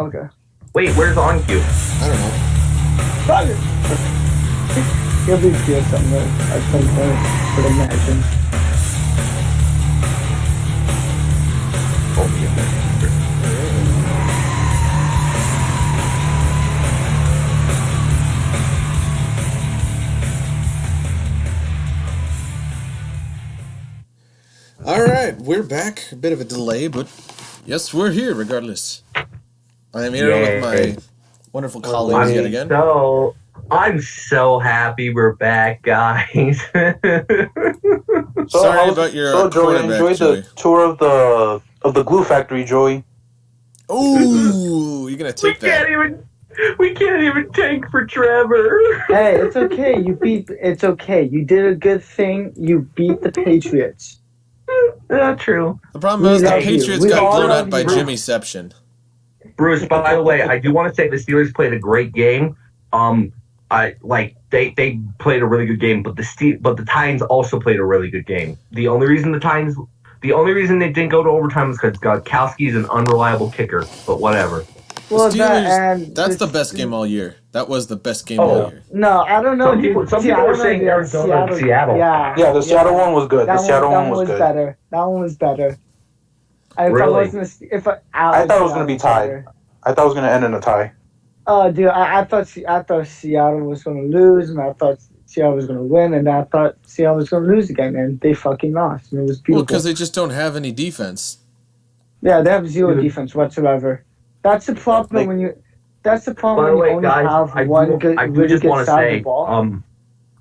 Okay. Wait, where's on cue? I don't know. Fuck it. He'll be here somewhere at some point. Could imagine. Oh, yeah. All right, we're back. A bit of a delay, but yes, we're here regardless. I am here with my wonderful colleagues yet again. I'm so happy we're back, guys. Sorry about your So Joey, enjoyed the tour of the glue factory, Joey. Ooh, you're gonna take that. We can't even tank for Trevor. Hey, it's okay. It's okay. You did a good thing. You beat the Patriots. True. The problem is the love you. Patriots We got all blown love out by you. Jimmyception. Bruce, by the way, I do want to say the Steelers played a great game. They played a really good game, but the Titans also played a really good game. The only reason they didn't go to overtime is because Gostkowski is an unreliable kicker. But whatever. Well, The Steelers, that's the best game all year. That was the best game all year. No, I don't know. Some people were saying Arizona and Seattle. Yeah, the Seattle one was good. The Seattle one was good. Better. That one was better. Really? I thought it was going to be tied. I thought it was going to end in a tie. Oh, dude, I thought Seattle was going to lose, and I thought Seattle was going to win, and I thought Seattle was going to lose again, and they fucking lost. And it was beautiful. Well, because they just don't have any defense. Yeah, they have zero defense whatsoever. That's the problem when you. That's the problem when you only have one good, really good side of the ball.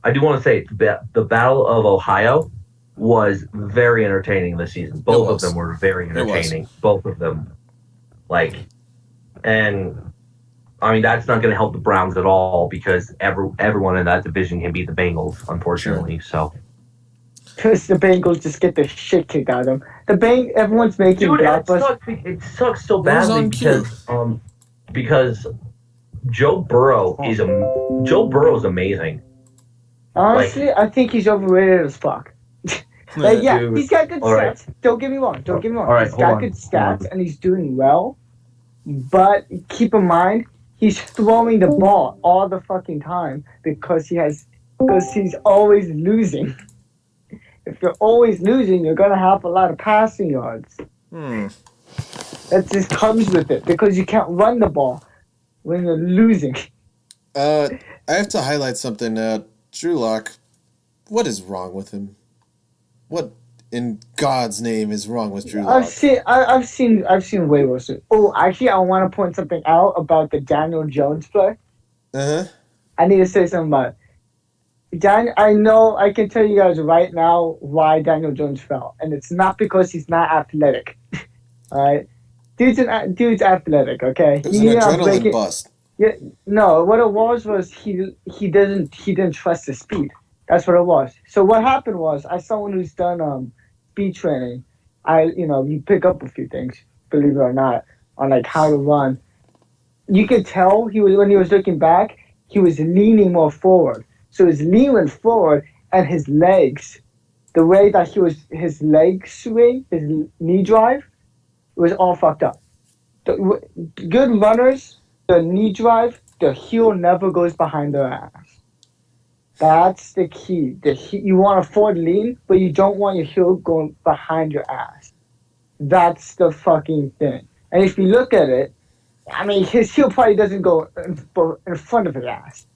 I do want to say the Battle of Ohio was very entertaining this season. Both of them were very entertaining. Both of them, and I mean that's not going to help the Browns at all because everyone in that division can beat the Bengals, unfortunately. So. Because the Bengals just get the shit kicked out of them. Everyone's making it sucks so badly because Joe Burrow is amazing. Honestly, I think he's overrated as fuck. Dude. He's got good stats. Right. Don't get me wrong. All right, He's got good stats and he's doing well. But keep in mind, he's throwing the ball all the fucking time because he's always losing. If you're always losing, you're going to have a lot of passing yards. That just comes with it because you can't run the ball when you're losing. I have to highlight something. Drew Lock, what is wrong with him? What in God's name is wrong with Drew Lock? I've seen way worse. Oh, actually, I want to point something out about the Daniel Jones play. I need to say something about it. I can tell you guys right now why Daniel Jones fell, and it's not because he's not athletic. All right, dude's athletic. Okay, it was an adrenaline bust. Yeah, no. What it was he didn't trust his speed. That's what it was. So what happened was, as someone who's done speed training, you pick up a few things, believe it or not, on like how to run. You could tell when he was looking back, he was leaning more forward. So his knee went forward, and his legs, the way that his leg swing, his knee drive, was all fucked up. Good runners, the knee drive, the heel never goes behind their ass. That's the key. You want a forward lean, but you don't want your heel going behind your ass. That's the fucking thing. And if you look at it, I mean, his heel probably doesn't go in front of his ass.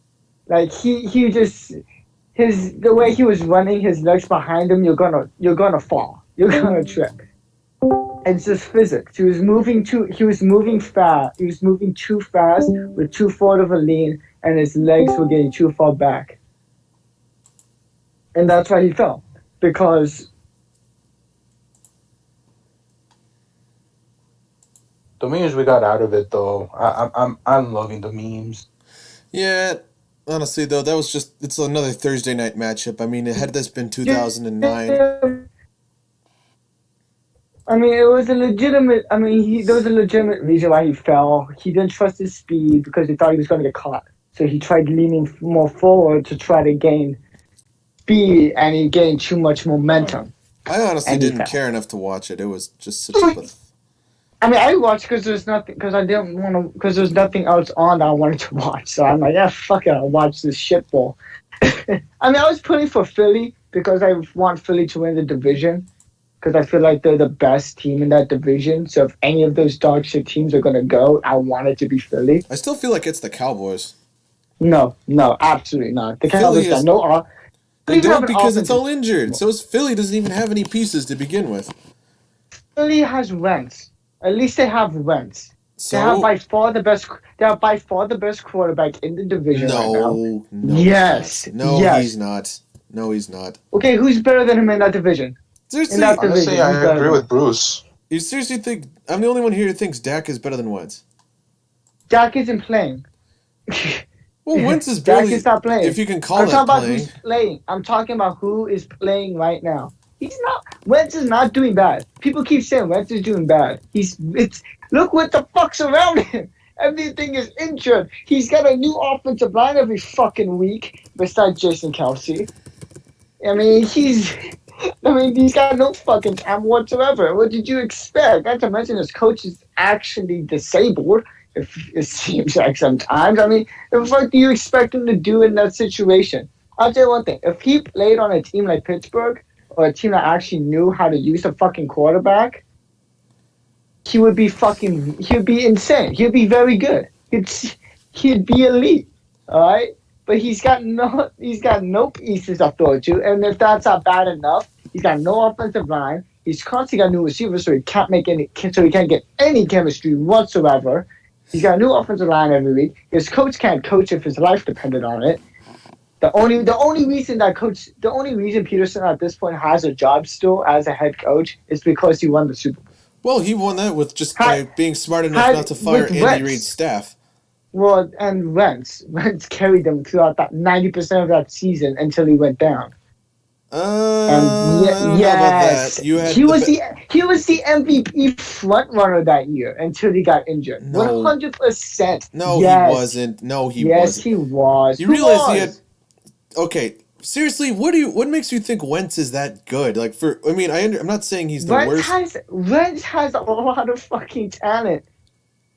Like he just the way he was running, his legs behind him, you're gonna fall. You're gonna trip. It's just physics. He was moving fast. He was moving too fast with too far of a lean, and his legs were getting too far back. And that's why he fell. Because the memes we got out of it though, I'm loving the memes. Yeah. Honestly, though, it's another Thursday night matchup. I mean, had this been 2009... I mean, there was a legitimate reason why he fell. He didn't trust his speed because he thought he was going to get caught. So he tried leaning more forward to try to gain speed, and he gained too much momentum. I honestly didn't care enough to watch it. It was just such a... I mean, I watched because there's nothing, because I didn't want to, because there's nothing else on that I wanted to watch. So I'm like, yeah, fuck it, I'll watch this shit ball. I mean, I was pulling for Philly because I want Philly to win the division because I feel like they're the best team in that division. So if any of those dog shit teams are going to go, I want it to be Philly. I still feel like it's the Cowboys. No, absolutely not. The Philly Cowboys got is- no. They don't because it's offensive- all injured. So Philly doesn't even have any pieces to begin with. Philly has Wentz. At least they have Wentz. They have So by far the best. They have by far the best quarterback in the division right now. no, Yes, no, yes. he's not. No, he's not. Okay, who's better than him in that division? Seriously, In that Honestly, division, I who's better agree than with him? Bruce. you seriously think I'm the only one here who thinks Dak is better than Wentz? Dak isn't playing. Well, Wentz is Dak barely. is not playing. If you can call I'm that talking about playing. who's playing. I'm talking about who is playing right now. He's not. Wentz is not doing bad. People keep saying Wentz is doing bad. Look what the fuck's around him. Everything is injured. He's got a new offensive line every fucking week besides Jason Kelsey. I mean, he's got no fucking time whatsoever. What did you expect? Not to mention his coach is actually disabled. If it seems like sometimes. I mean, what the fuck do you expect him to do in that situation? I'll tell you one thing. If he played on a team like Pittsburgh or a team that actually knew how to use a fucking quarterback, he would be insane. He'd be very good. He'd be elite. All right? But he's got no pieces to throw to, and if that's not bad enough, he's got no offensive line. He's constantly got new receivers, so he can't get any chemistry whatsoever. He's got a new offensive line every week. His coach can't coach if his life depended on it. The only reason Peterson at this point has a job still as a head coach is because he won the Super Bowl. Well, he won that with just by being smart enough not to fire with Andy Wentz. Reid's staff. Well, and Wentz carried them throughout that 90% of that season until he went down. I don't know about that. He was the MVP front runner that year until he got injured. No. 100%. No, Yes. he wasn't. No, he Yes, wasn't. he was. You Who realize was? he had. Okay, seriously, what makes you think Wentz is that good? Like I'm not saying he's the worst. Wentz has a lot of fucking talent.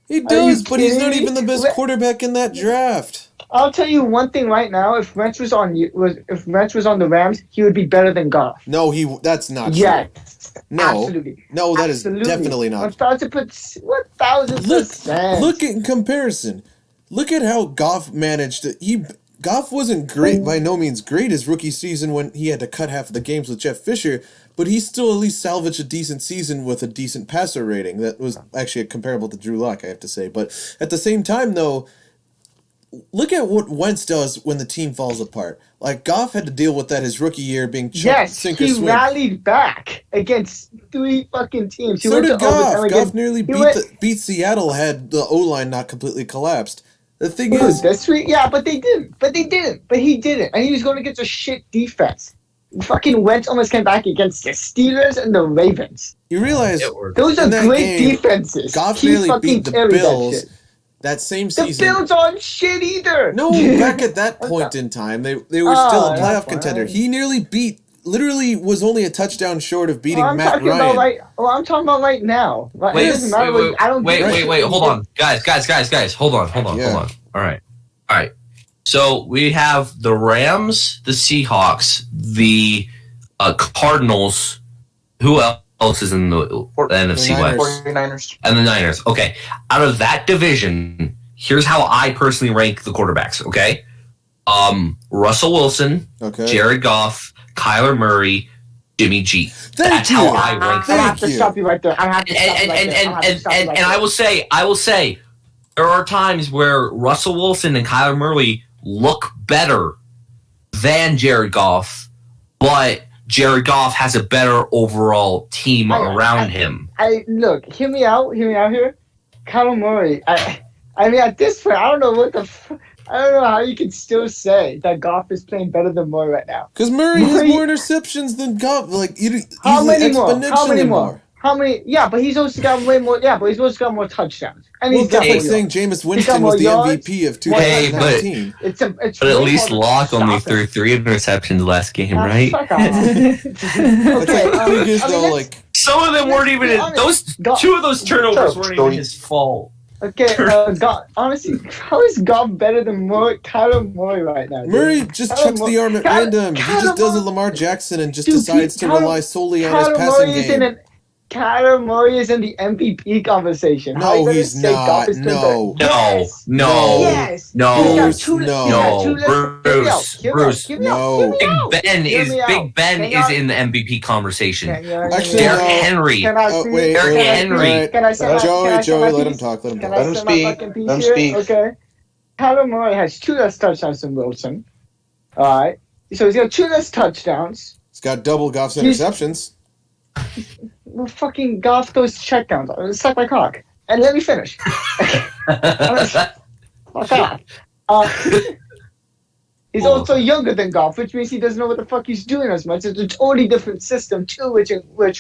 He Are does, you but he's not kidding even the me? best quarterback in that draft. I'll tell you one thing right now. If Wentz was on the Rams, he would be better than Goff. No, that's not true. Yes. No. Absolutely. No, that is Absolutely. definitely not. 1,000%. Look at in comparison. Look at how Goff managed to. Goff wasn't great, by no means great his rookie season when he had to cut half of the games with Jeff Fisher, but he still at least salvaged a decent season with a decent passer rating. That was actually comparable to Drew Lock, I have to say. But at the same time, though, look at what Wentz does when the team falls apart. Like, Goff had to deal with that his rookie year being sink or he swim. rallied back against 3 fucking teams. He So went did to overtime Goff. against- Goff nearly he went- beat Seattle had the O-line not completely collapsed. The thing Dude, is, that's sweet. Yeah, but they didn't. But he didn't. And he was going against a shit defense. Fucking Wentz almost came back against the Steelers and the Ravens. you realize Those are in that great game, defenses. Goff He nearly fucking beat the carried that Bills shit. that same The season. Bills aren't shit either. No, back at that point in time, they were still a playoff that's contender. fine. He literally was only a touchdown short of beating I'm Matt talking Ryan. I'm talking about right now. Right, Wait, it doesn't matter what- I don't give a shit. wait, hold on. Guys, hold on. Yeah. All right. So we have the Rams, the Seahawks, the Cardinals. Who else is in the NFC Niners. West? 49ers. And the Niners. Okay. Out of that division, here's how I personally rank the quarterbacks, okay? Russell Wilson, Okay. Jared Goff, Kyler Murray, Jimmy G. Thank That's you. how I rank I them. have to stop you right there. And I will say, there are times where Russell Wilson and Kyler Murray look better than Jared Goff, but Jared Goff has a better overall team around him. Look, hear me out here. Kyler Murray. I mean, at this point, I don't know I don't know how you can still say that Goff is playing better than Murray right now. Because Murray has more interceptions than Goff. Like, How easily many more? exponentially more. How many? Yeah, but he's also got way more. Yeah, but he's also got more touchdowns. And Well, he's got that's more like saying yards. Jameis Winston was the yards. MVP of Hey, 2019. It's But at way least harder to Locke only stop it. threw 3 interceptions last game, Ah, right? fuck off. That's like the thing is though, let's- like Some of them weren't even Let's be honest. 2 of those turnovers weren't even Story. his fault. Okay, honestly, how is Goff better than Kyler Murray right now? dude? Murray just Kyler chucks Mur- the arm at Kyler- random. He Kyler just does a Mur- Lamar Jackson and just Dude, decides to Kyler- rely solely on his Kyler passing Murray is game. Kyler Murray is in the MVP conversation. How No, you gonna he's say Goff not. is good? No. Yes. No. Yes. No. He's got Bruce, two- no. he's got two No, Hear me out. Bruce, Hear me out. Bruce. Hear me out. No. Hear me Big out. Ben Hear is me out. Big Ben Can is I- in the MVP conversation. Can you- Actually, Derrick no. Henry. Can I Oh, speak? wait, Can I wait, Henry. speak? Can I say my- Joey, can I say my let him piece? talk. Let him Can talk. I Let him say my speak. fucking piece Let him here? speak. Okay. Kyler Murray has 2 less touchdowns than Wilson. All right. So he's got 2 less touchdowns. He's got double Goff's He's- interceptions. Well, fucking Goff those checkdowns. Suck my cock. And let me finish. Fuck off. He's also younger than Goff, which means he doesn't know what the fuck he's doing as much. It's a totally different system too, which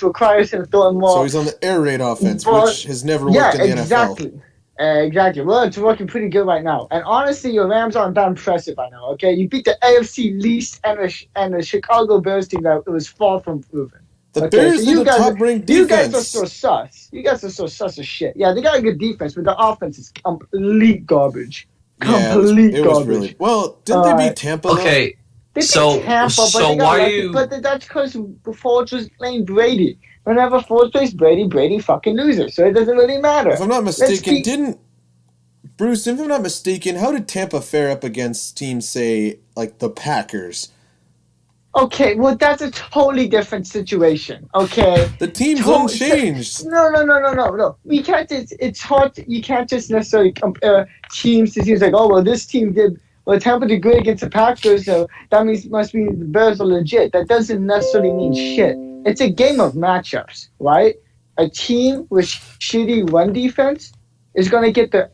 requires him to throw more. So he's on the air raid offense, But- which has never worked yeah, in the exactly. Exactly. Well, it's working pretty good right now. And honestly, your Rams aren't that impressive right now. Okay, you beat the AFC least and the Chicago Bears team that it was far from proven. NFL. The Okay, Bears so are you the guys- top-ranked You guys are defense. so sus. You guys are so sus as shit. Yeah, they got a good defense, but the offense is complete garbage. Yeah, Complete it was garbage. really well. Didn't they beat Tampa? though? Okay, They beat So- Tampa, but so they got why lucky, you- But that's because Foles was playing Brady. Whenever Foles plays Brady fucking loses. So it doesn't really matter. If I'm not mistaken, be- didn't Bruce? If I'm not mistaken, how did Tampa fare up against teams, say, like the Packers? Okay, well that's a totally different situation. Okay. The team's To- unchanged. No. We can't. It's hard. You can't just necessarily compare teams to teams. Like, oh well, this team did. Well, Tampa did good against the Packers, so that must mean the Bears are legit. That doesn't necessarily mean shit. It's a game of matchups, right? A team with shitty run defense is going to get their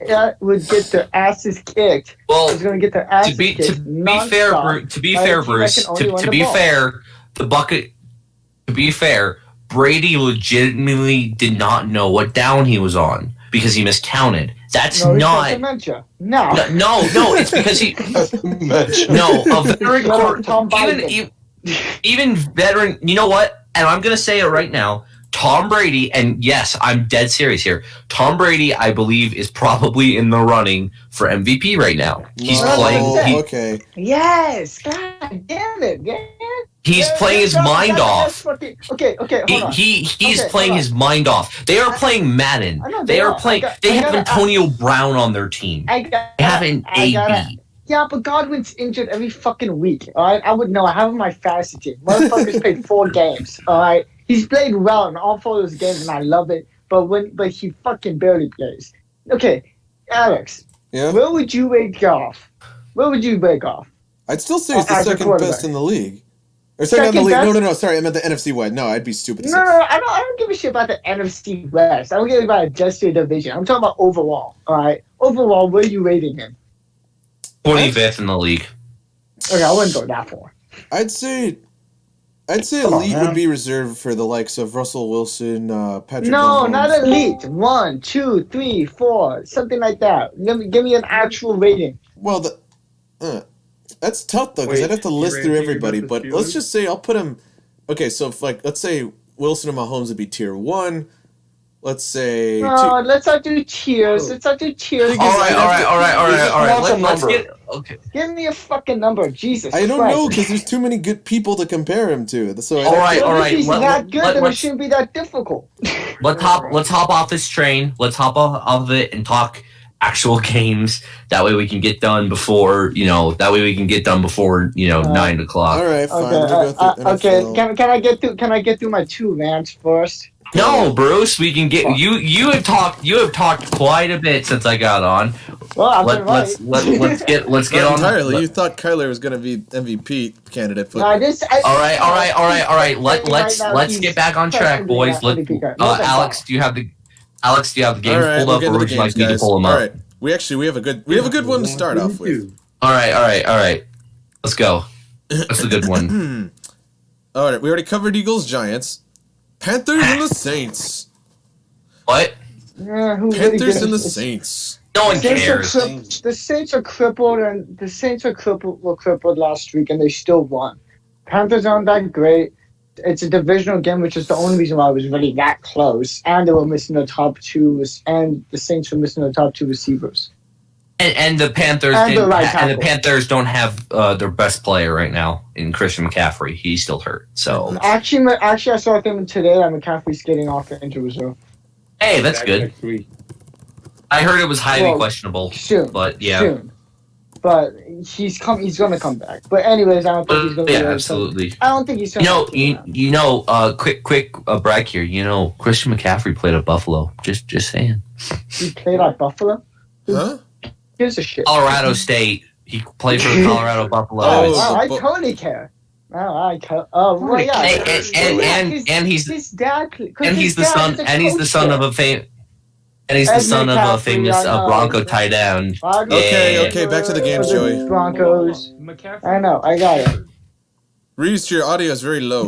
asses kicked. well, Is going to get their asses to be kicked. fair, nonstop. to be by a fair, team that Bruce. can only run To the be ball. fair, the bucket. To be fair, Brady legitimately did not know what down he was on because he miscounted. That's No, he's got not. dementia. No. No, it's because he. Mention. No, a veteran Shut up, court, Tom Biden. even veteran. You know what? And I'm gonna say it right now. Tom Brady, and yes, I'm dead serious here. Tom Brady, I believe, is probably in the running for MVP right now. He's No, playing. Okay. Yes. God damn it, man. He's Yeah, playing his that's mind off. fucking- Okay, hold on. He's Okay, playing hold on. his mind off. They are playing Madden. I know They they are are. playing. I got- They I have gotta- Antonio Brown on their team. I got. They have an I gotta- AB. Yeah, but Godwin's injured every fucking week. All right, I would know. I have him on my fantasy team. Motherfucker's played 4 games. All right, he's played well in all 4 of those games, and I love it. But he fucking barely plays. Okay, Alex, Yeah. where would you rate Goff? Where would you rate Goff? I'd still say he's the As a second quarterback. best in the league. Or second in the Second league. best? No. Sorry, I meant the NFC West. No, I'd be stupid to No, say. I don't give a shit about the NFC West. I don't give a about just your division. I'm talking about overall. All right, overall, where are you rating him? 25th in the league. Okay, I wouldn't go that far. I'd say Come on, elite man. would be reserved for the likes of Russell Wilson, Patrick No, Mahomes. not elite. 1, 2, 3, 4, something like that. Give me an actual rating. Well, that's tough though, because Wait, I'd have to you list through ranking everybody. about But the let's Steelers? just say I'll put him. Okay, so if let's say Wilson and Mahomes would be tier 1. Let's say No, let's not do tiers. Let's not do tiers. All right. What's a Let's number? get okay. Give me a fucking number, Jesus. I don't Christ. know because there's too many good people to compare him to. So I'd All have right, to- Well, all if right. he's that good, then it let's shouldn't be that difficult. hop off this train. Let's hop off of it and talk actual games. That way we can get done before 9 o'clock. All right, fine. Okay, We'll go through okay. NFL. Can I get through? Can I get through my 2 rants first? No, Bruce, we can get you. You have talked quite a bit since I got on. Well, I've been right. Let's get Not on. entirely. You thought Kyler was going to be MVP candidate. But No, All right. Let's He's get back on track, boys. practically Let MVP. Alex, do you have the games all right, pulled we'll up, get or into would the you like games, me to guys. pull them All up? right, we have a good one to start off with. All right. Let's go. That's the good one. All right, we already covered Eagles Giants. Panthers and the Saints. What? Yeah, who really Panthers gives and the a- Saints. No one Saints are cares. The Saints are crippled, and the Saints were crippled last week, and they still won. Panthers aren't that great. It's a divisional game, which is the only reason why it was really that close. And they were missing the top two, and the Saints were missing the top two receivers. And the Panthers And the didn't right and the tackle. Panthers don't have their best player right now in Christian McCaffrey. He's still hurt. So Actually, I saw them today. That McCaffrey's getting off the injury reserve hey, that's good. Next week. I heard it was highly Well, questionable, soon. but yeah, Soon. But he's gonna come back. But anyways, I don't think he's gonna. yeah, be absolutely. I don't think he's. Quick brag here. You know, Christian McCaffrey played at Buffalo. Just saying. He played at Buffalo. Huh? Gives a shit. Colorado State. He played for the Colorado Buffaloes. Oh, Wow, I but- totally care. Oh, well, yeah. And he's his dad. and he's the son of a famous Bronco tight end. Okay, back to the game, Joey. Broncos. I know, I got it. Reese, your audio is very low.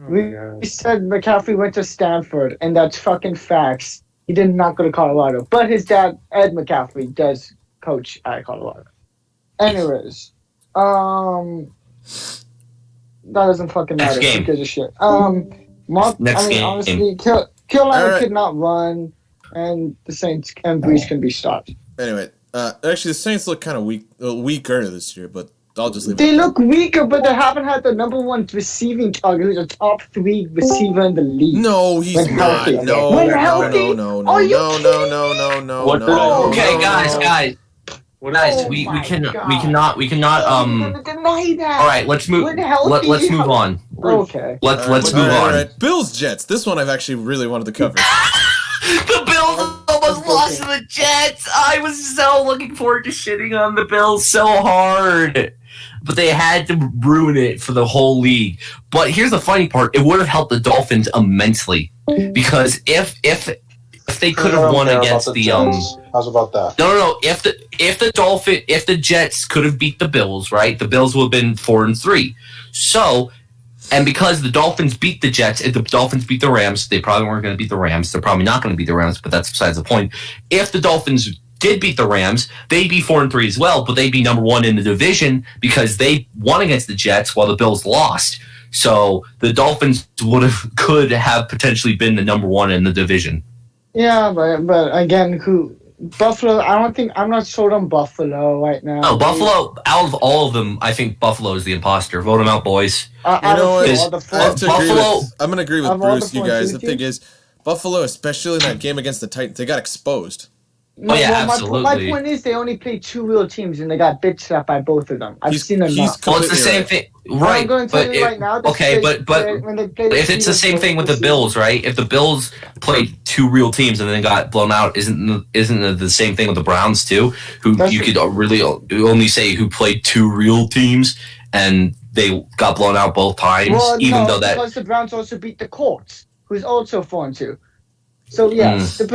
We said McCaffrey went to Stanford, and that's fucking facts. He did not go to Colorado, but his dad, Ed McCaffrey, does coach at Colorado. Anyways, that doesn't fucking Next matter. game. Who gives a shit? Next game. Honestly, Carolina Alright. could not run, and the Saints and Breeze can be stopped. Anyway, actually, the Saints look kind of weaker this year, but I'll just leave it. They at that. look weaker, but they haven't had the number one receiving target, who's a top 3 receiver in the league. No, he's When not. healthy. No, When no, healthy? no, Are you no, kidding no. What did I do? Okay, no, guys, no. guys, Oh we my cannot God. I'm gonna deny that. All right, let's move. When healthy, Let's move on. Okay. Let's move All on. right. Bills Jets. This one I've actually really wanted to cover. The Bills almost lost to the Jets. I was so looking forward to shitting on the Bills so hard. But they had to ruin it for the whole league. But here's the funny part. It would have helped the Dolphins immensely. Because if they could have won against the How's about that? No. If the Jets could have beat the Bills, right? The Bills would have been 4-3. So, and because the Dolphins beat the Jets, if the Dolphins beat the Rams, they probably weren't going to beat the Rams. They're probably not going to beat the Rams, but that's besides the point. If the Dolphins did beat the Rams, they'd be 4-3 as well, but they'd be number 1 in the division because they won against the Jets while the Bills lost. So the Dolphins could have potentially been the number 1 in the division. Yeah, but again, Buffalo? I'm not sold on Buffalo right now. Oh, Buffalo, out of all of them, I think Buffalo is the imposter. Vote them out, boys. You know what? All the I have to agree Buffalo- with. I'm gonna agree with Of all Bruce. the You guys. The 14 thing is, Buffalo, especially in that game against the Titans, they got exposed. No, Oh, yeah, well, absolutely. My point is they only played 2 real teams and they got bitch slapped by both of them. I've seen enough. Well, it's the completely same right. thing, I'm right? going to tell But you right now. when if it's the same thing with the Bills, right? If the Bills played 2 real teams and then got blown out, isn't it the same thing with the Browns too? Who That's you true. could really only say who played 2 real teams and they got blown out both times, because the Browns also beat the Colts, who's also 4-2. So yeah, the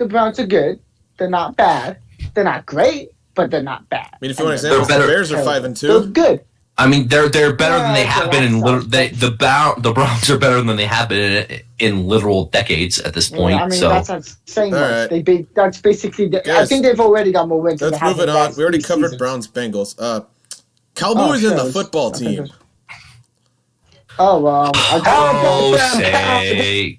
Browns are good. They're not bad. They're not great, but they're not bad. I mean, if you want And examples, the better. Bears are They're 5-2. good. I mean, they're better than they Yeah, have okay, been in that the Browns are better than they have been in literal decades at this point. I mean, so that's not saying All much. right. That's basically. I Guys, think they've already got more wins. than Let's they have move it in the on. last We already 3 covered seasons. Browns Bengals. Cowboys and the football team. Oh, oh say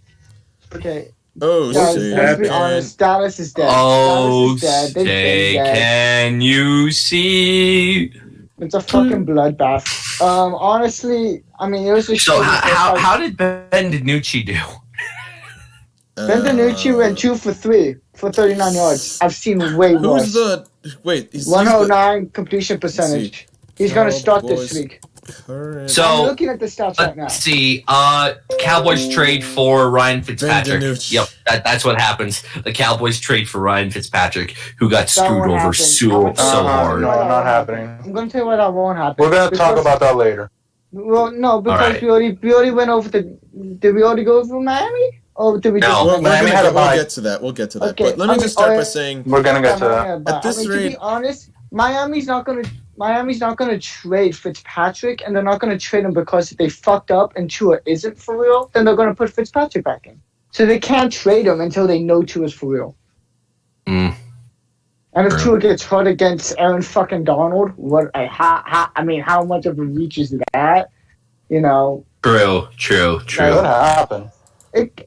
okay. Oh, Guys, see. let's be And- honest. Dallas is dead. oh Dallas is dead. They've say been dead. can you see? It's a fucking bloodbath. Honestly, I mean, it was a So shitty how did Ben DiNucci do? Ben DiNucci went 2 for 3 for 39 yards. I've seen way worse. Who's the? Wait, he's 109 completion percentage. He's gonna start Cowboys. this week. current. I'm So looking at the stats right now. let's see. Cowboys trade for Ryan Fitzpatrick. DiNucci. Yep, that's what happens. The Cowboys trade for Ryan Fitzpatrick, who got That screwed won't over happen. so hard. No, not happening. I'm gonna tell you why that won't happen. We're gonna talk about that later. Well, no, because Alright. we already went over the. Did we already go over Miami? Or did we No. just? Well, Miami had a we'll bye. get to that. We'll get to that. Okay, But let me I mean, just start by alright. saying We're gonna get to that. Yeah, but At this to rate- be honest, Miami's not gonna. Miami's not going to trade Fitzpatrick, and they're not going to trade him because they fucked up and Tua isn't for real. Then they're going to put Fitzpatrick back in. So they can't trade him until they know Tua's for real. Mm. And if Tua gets hurt against Aaron fucking Donald, how much of a reach is that? You know. True. Yeah, what happened?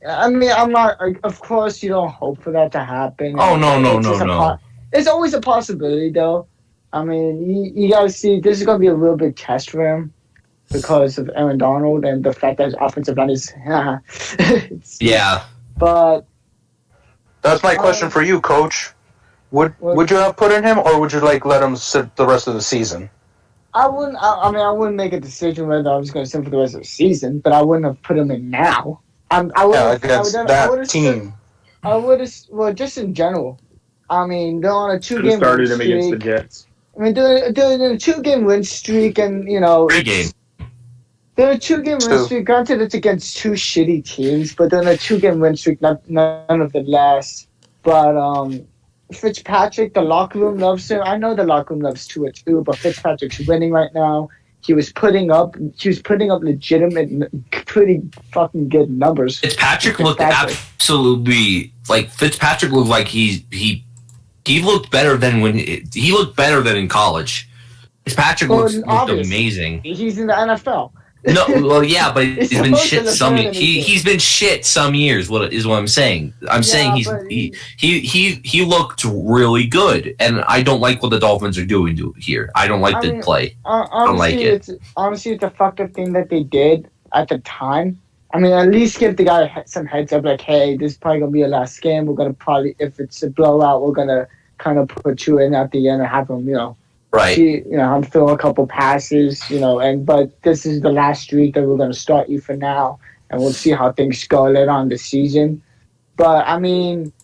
I'm not. Of course, you don't hope for that to happen. Oh no. It's always a possibility, though. I mean, you gotta see. This is gonna be a real big test for him because of Aaron Donald and the fact that his offensive line is. Yeah. But that's my question for you, Coach. Would you have put in him, or would you let him sit the rest of the season? I wouldn't. I wouldn't make a decision whether I was going to sit for the rest of the season, but I wouldn't have put him in now. Against that team. I would have. Well, just in general. I mean, they're on a 2-game started win him streak. against the Jets. I mean, they're in a 2-game win streak, and 3-game. They're a 2-game win streak. Granted, it's against 2 shitty teams, but they're in a 2-game win streak. None of it lasts. But Fitzpatrick, the locker room loves him. I know the locker room loves Tua too, but Fitzpatrick's winning right now. He was putting up legitimate, pretty fucking good numbers. Fitzpatrick looked absolutely Fitzpatrick looked like he looked better than he looked better than in college. Fitzpatrick looked amazing. He's in the NFL. No, well, yeah, but he's been shit some. He's been shit some years. What I'm saying? I'm saying he looked really good, and I don't like what the Dolphins are doing here. I don't like the play. I don't like it. Honestly, it's a fucked up thing that they did at the time. I mean, at least give the guy some heads up, like, hey, this is probably gonna be a last game. We're gonna probably, if it's a blowout, we're gonna kind of put you in at the end and have him, right. I'm throwing a couple passes, but this is the last streak that we're going to start you for now, and we'll see how things go later on this season. But I mean,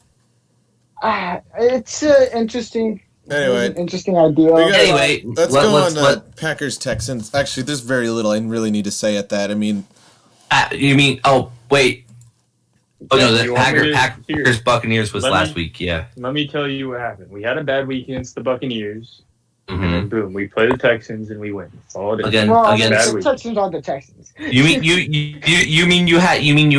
it's interesting. Anyway, interesting idea. Let's go on Packers Texans. Actually, there's very little I really need to say at that. I mean, you mean? Oh wait. Oh no, the Packers Buccaneers was last week. Yeah. Let me tell you what happened. We had a bad week against the Buccaneers. Mm-hmm. And then boom, we play the Texans and we win. That's all it is. Again, the Texans are the Texans. You mean you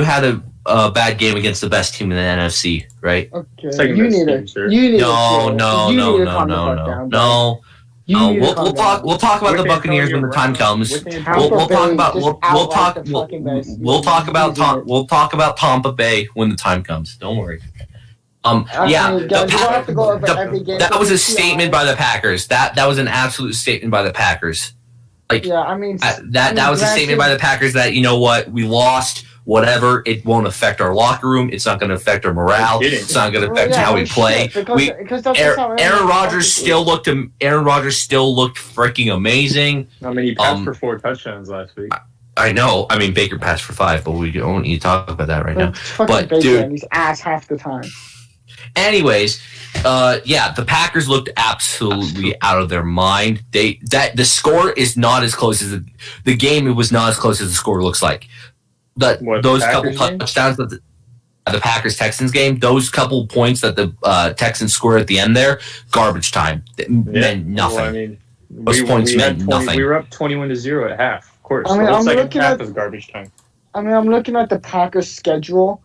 had a bad game against the best team in the NFC, right? Okay. Second best team, sir. No. We'll talk about the Buccaneers when the time comes. We'll talk about Tampa Bay when the time comes. Don't worry. That was a statement by the Packers. That was an absolute statement by the Packers. That was a statement by the Packers that, you know what, we lost, whatever, it won't affect our locker room, it's not going to affect our morale, it's not going to affect how we play. Aaron Rodgers still looked freaking amazing. I mean, he passed for 4 touchdowns last week. I know. I mean, Baker passed for 5, but we don't need to talk about that right now. But dude, he's ass half the time. Anyways, the Packers looked absolutely out of their mind. The score is not as close as the game. It was not as close as the score looks like. Those couple touchdowns that the Packers Texans game, those couple points that the Texans scored at the end there, garbage time. It meant nothing. Well, I mean, those points meant nothing. We were up 21-0 at half. Of course, I mean, the second half is garbage time. I mean, I'm looking at the Packers schedule.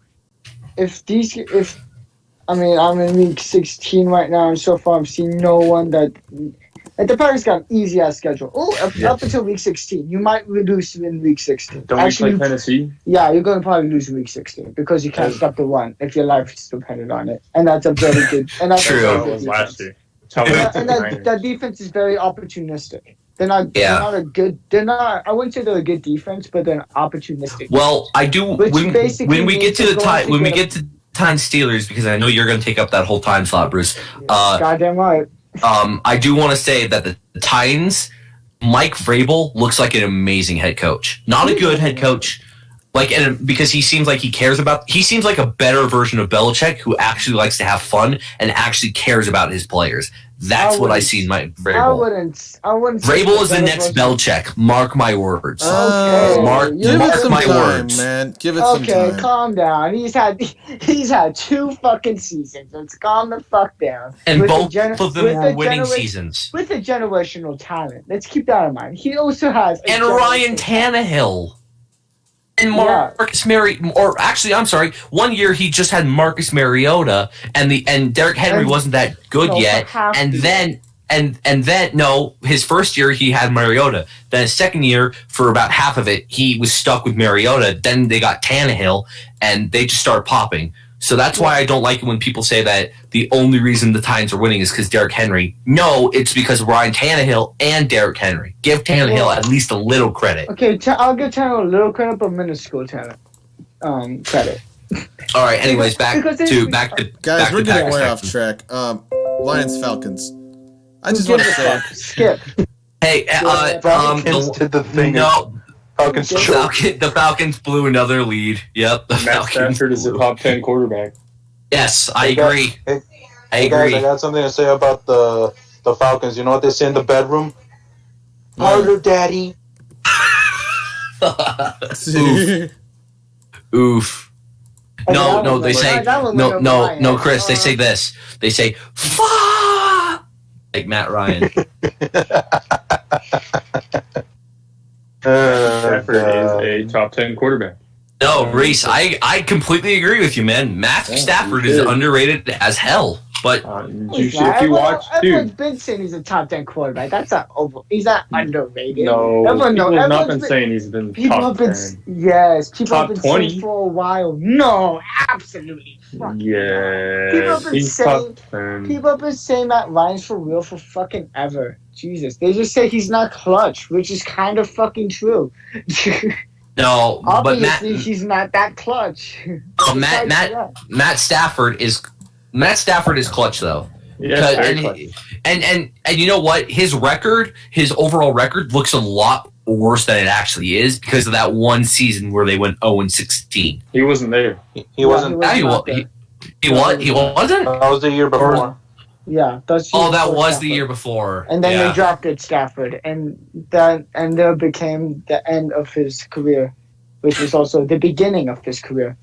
I'm in week 16 right now, and so far I've seen no one that. The Packers got an easy-ass schedule. Up until week 16. You might lose in week 16. Don't we play Tennessee? Yeah, you're going to probably lose in week 16 because you can't stop the run if your life is dependent on it. And that's a very good. And that's true. A very good last year. And that defense is very opportunistic. They're not a good. They're not. I wouldn't say they're a good defense, but they're opportunistic. Well, I do. When we get to the time, when we get to Titans Steelers, because I know you're going to take up that whole time slot, Bruce. Goddamn right. I do want to say that the Titans, Mike Vrabel looks like an amazing head coach. Not a good head coach, Like, and because he seems like he cares about. He seems like a better version of Belichick, who actually likes to have fun and actually cares about his players. That's what I see in my Vrabel. I wouldn't. Vrabel is the next Belichick. Mark my words. Okay. Mark my words. Man. Give it some time. Okay, calm down. He's had 2 fucking seasons. Let's calm the fuck down. And With both the of them were winning seasons. With a generational talent. Let's keep that in mind. He also has And Ryan Tannehill. And Marcus Mariota, or actually, I'm sorry. 1 year he just had Marcus Mariota, and Derrick Henry wasn't that good yet. And then no, his first year he had Mariota. Then his second year, for about half of it, he was stuck with Mariota. Then they got Tannehill, and they just started popping. So that's why I don't like it when people say that the only reason the Titans are winning is because Derrick Henry. No, it's because of Ryan Tannehill and Derrick Henry. Give Tannehill at least a little credit. Okay, I'll give Tannehill a little credit, but minuscule credit. All right. Anyways, back to guys. We're getting way off Texans. track. Lions Falcons. I just want to say, Skip. Hey, Falcons did the thing. No. Falcons choked. The Falcons blew another lead. Yep, the Matt Falcons. Stafford is a top 10 quarterback. Yes, I agree. I agree. Guys, I got something to say about the Falcons. You know what they say in the bedroom? Harder, daddy. Oof. No, they say no, Chris. They say this. They say "fuck" like Matt Ryan. Stafford is a top 10 quarterback. No, Reese, I completely agree with you, man. Matthew Stafford is underrated as hell. But If you watch, everyone's been saying he's a top 10 quarterback. That's not over. He's not underrated. no, people have not been everyone's saying he's been People top have been 10. yes. People Top have been 20? saying for a while. No, absolutely. Fuck. Yeah, People have been he's saying- top 10. People have been saying that Ryan's for real for fucking ever. Jesus, they just say he's not clutch, which is kind of fucking true. no, but Obviously, he's not that clutch. Matt Stafford is clutch though. Yeah, very and, clutch. and you know what? His overall record looks a lot worse than it actually is because of that one season where they went 0-16. He wasn't there. He wasn't. He wasn't. That was the year before. Yeah, That was the year before. And then they drafted Stafford, and there became the end of his career, which was also the beginning of his career.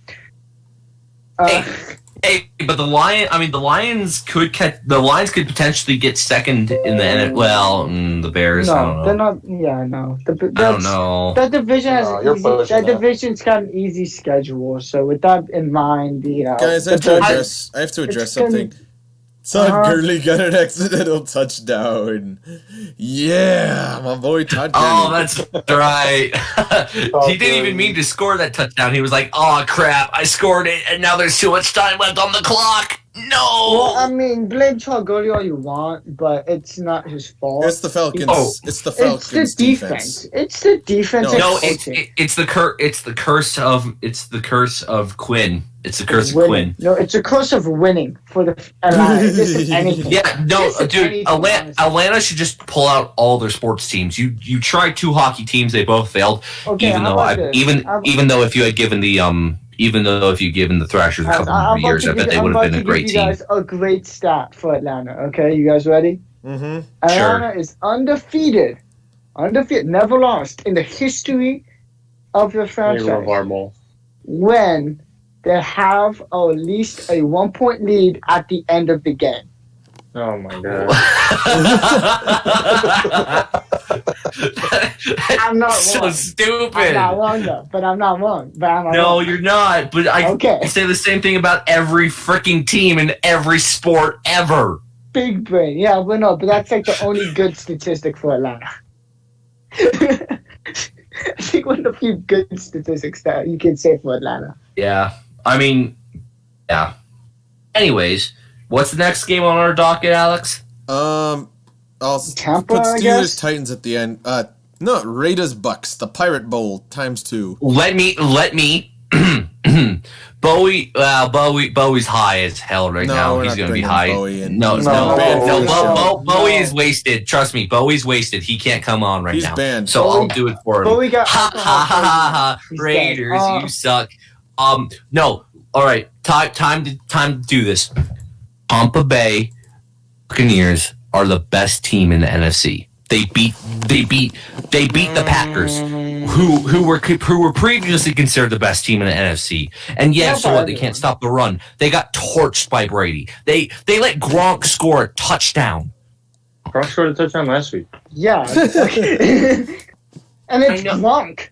Hey, but the Lions could could potentially get second in the NFL. Well, the Bears. I don't know. They're not. Yeah, no. I don't know. That division has No, you're pushing that. division's got an easy schedule. So with that in mind, guys, I have to address something. Todd Gurley got an accidental touchdown. Yeah, my boy Todd Gurley. Oh, that's right. He didn't even mean to score that touchdown. He was like, "Oh crap, I scored it, and now there's too much time left on the clock." No. Well, I mean, blame Todd Gurley all you want, but it's not his fault. It's the Falcons. It's the Falcons It's the defense. It's the defense. No, it's the curse of Quinn. It's the curse of Quinn. No, it's a curse of winning for the Atlanta. This is anything. Yeah, no, This is dude. anything, honestly. Atlanta should just pull out all their sports teams. You tried 2 hockey teams, they both failed. Okay, even how though about this? even though if you had given the Thrashers a couple more years, I bet they would have been a great team. I'm about to give you guys a great stat for Atlanta. Okay, you guys ready? Mm-hmm. Atlanta is undefeated, never lost in the history of the They franchise. love our mall. When they have at least a 1-point lead at the end of the game. Oh my god. I'm not so wrong. stupid. I'm not wrong though, but I'm not wrong. No, you're not. But I say the same thing about every freaking team in every sport ever. Big brain. Yeah, but no, but that's like the only good statistic for Atlanta. I think one of the few good statistics that you can say for Atlanta. Yeah. I mean, yeah. Anyways, what's the next game on our docket, Alex? I'll Tampa, put I Steelers guess? Titans at the end. No, Raiders Bucks, the Pirate Bowl ×2. Let me Bowie's high as hell right No, now. we're He's not going to be bringing high. Bowie in. No, He's banned for the show. Bowie is wasted. Trust me, Bowie's wasted. He can't come on right He's now. banned. So I'll do it for him. Bowie got Ha ha ha ha ha! He's Raiders, dead. you suck. No. All right, time to do this. Tampa Bay Buccaneers are the best team in the NFC. They beat the Packers, who were previously considered the best team in the NFC. And so what? They can't stop the run. They got torched by Brady. They let Gronk score a touchdown. Gronk scored a touchdown last week. Yeah. And it's Gronk.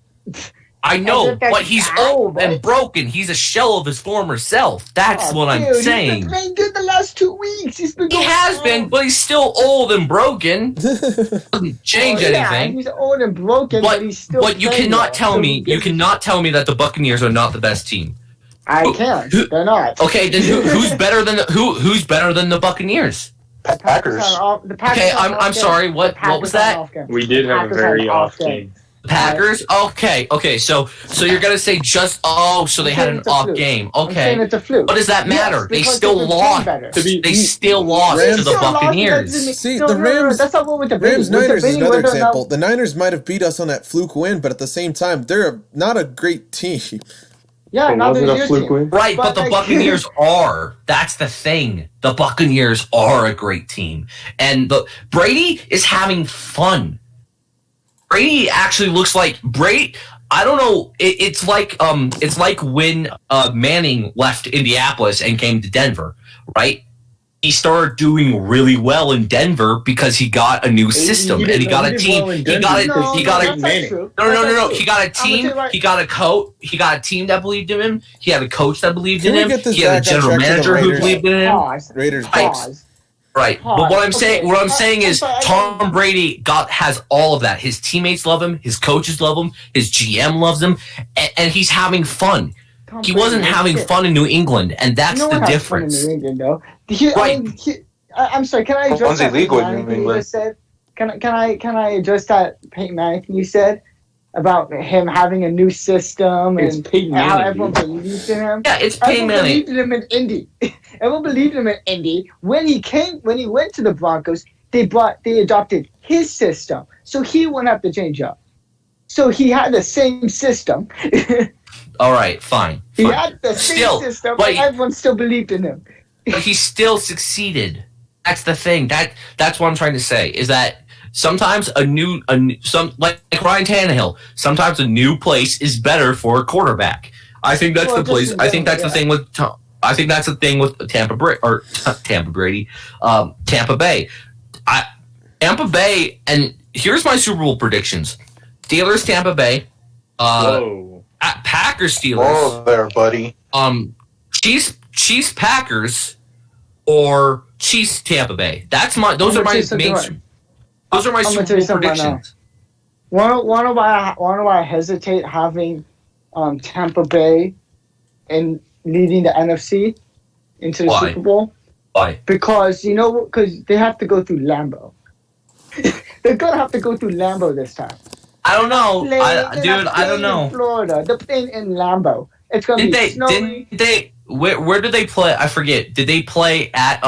I know, As if that's but he's old, old and right? broken. He's a shell of his former self. That's what I'm Dude, saying. He's been playing good the last 2 weeks. He's been He going has strong. been, but he's still old and broken. Doesn't change Yeah, anything. he's old and broken, but he's still. But you playing cannot well. tell So me. You cannot tell me that the Buccaneers are not the best team. I can't. They're not. Okay, then who's better than who's better than the Buccaneers? Packers. The Packers Okay, have I'm off sorry. games. What The Packers was have that? off games. We did have a Packers very have off off game. Packers. Okay. So you're gonna say just so they had an It's a off fluke. game. I'm saying Okay. it's a fluke. What does that matter? Yes, They because still they've been lost. playing better. To be- They still lost Rams- to the Still lost, that Buccaneers. doesn't mean- See, no, the no, Rams- that's not what we're debating. Rams We're Niners is debating another whether or not- example. The Niners might have beat us on that fluke win, but at the same time, they're not a great team. Yeah, But now was it there's a your fluke team. win? Right, but But the like- Buccaneers are. That's the thing. The Buccaneers are a great team. And Brady is having fun. Brady actually looks like Brady. I don't know. It's like when Manning left Indianapolis and came to Denver, right? He started doing really well in Denver because he got a new system and he got a team. He got a No, he got that's a not true. no. That's not He true. got a I'm gonna team. tell you right- He got a coach. He got a team that believed in him. He had a coach that believed Can in we him. get this He had a back on general track to the manager who Raiders? believed in him. Pause. Raiders. Right. Pause. Right. But what I'm saying, Okay. is Tom Brady has all of that. His teammates love him. His coaches love him. His GM loves him, and he's having fun. Tom He Brady wasn't is having shit. fun in New England, and that's No the one has difference. fun in New England, though. Right. I'm sorry. Can I address One's that illegal Peyton in Manning New thing you England. just said? Can I address that Peyton Manning thing you said about him having a new system It's and Peyton how Manning, everyone dude. believed in him? Yeah, it's Peyton Everyone Manning. believed in him in Indy. Everyone believed him in Indy. When he went to the Broncos, they adopted his system, so he wouldn't have to change up. So he had the same system. All right, fine. He fine. had the same Still, system, but but everyone still believed in him. But he still succeeded. That's the thing. That's what I'm trying to say. Is that sometimes like Ryan Tannehill. Sometimes a new place is better for a quarterback. I think that's Well, the just place. in I think that's general, the thing with. I think that's the thing with Tampa Bay. Tampa Bay, and here's my Super Bowl predictions: Steelers, Tampa Bay, Whoa. Packers, Steelers, Whoa there, buddy. Chiefs, Packers, or Chiefs, Tampa Bay. Those I'm are gonna my tell you something main. right. Those are my I'm gonna Super tell you Bowl something right now. predictions. Wanna why I hesitate having Tampa Bay and leading the NFC into the Why? Super Bowl? Why? Because they have to go through Lambeau. They're gonna have to go through Lambeau this time. I don't know, They're dude. not I don't playing know. In Florida, they're playing in Lambeau. It's gonna be snowing. Where did they play? I forget. Did they play at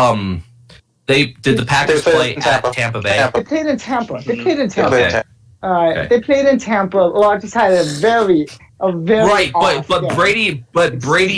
did the Packers They play played in at Tampa Bay? They played in Tampa. They played in They Tampa. played Okay. in All right, Okay. they played in Tampa. Well, I just had a very Right, off but game. Brady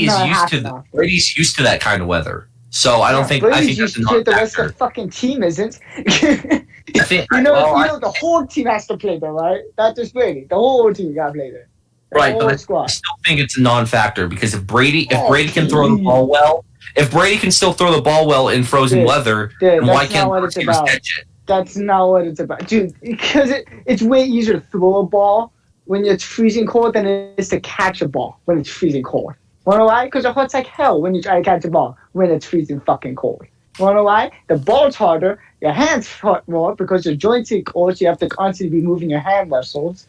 It's not happening often. Brady's used to that kind of weather. So I don't think I think Brady's that's a used to it, the rest of non-factor. the fucking team isn't. I think You know, well, the whole team has to play there, right? Not just Brady. The whole team got to play there. The Right, whole but I squad. still think it's a non-factor because if Brady Oh, can throw the ball well, if Brady can still throw the ball well in frozen Dude, weather, dude, then why that's can't not what the it's receivers about. catch it? That's not what it's about, dude. Because it's way easier to throw a ball when it's freezing cold than it is to catch a ball when it's freezing cold. Wanna know why? Because it hurts like hell when you try to catch a ball when it's freezing fucking cold. Wanna know why? The ball's harder. Your hands hurt more because your joints are cold. So you have to constantly be moving your hand muscles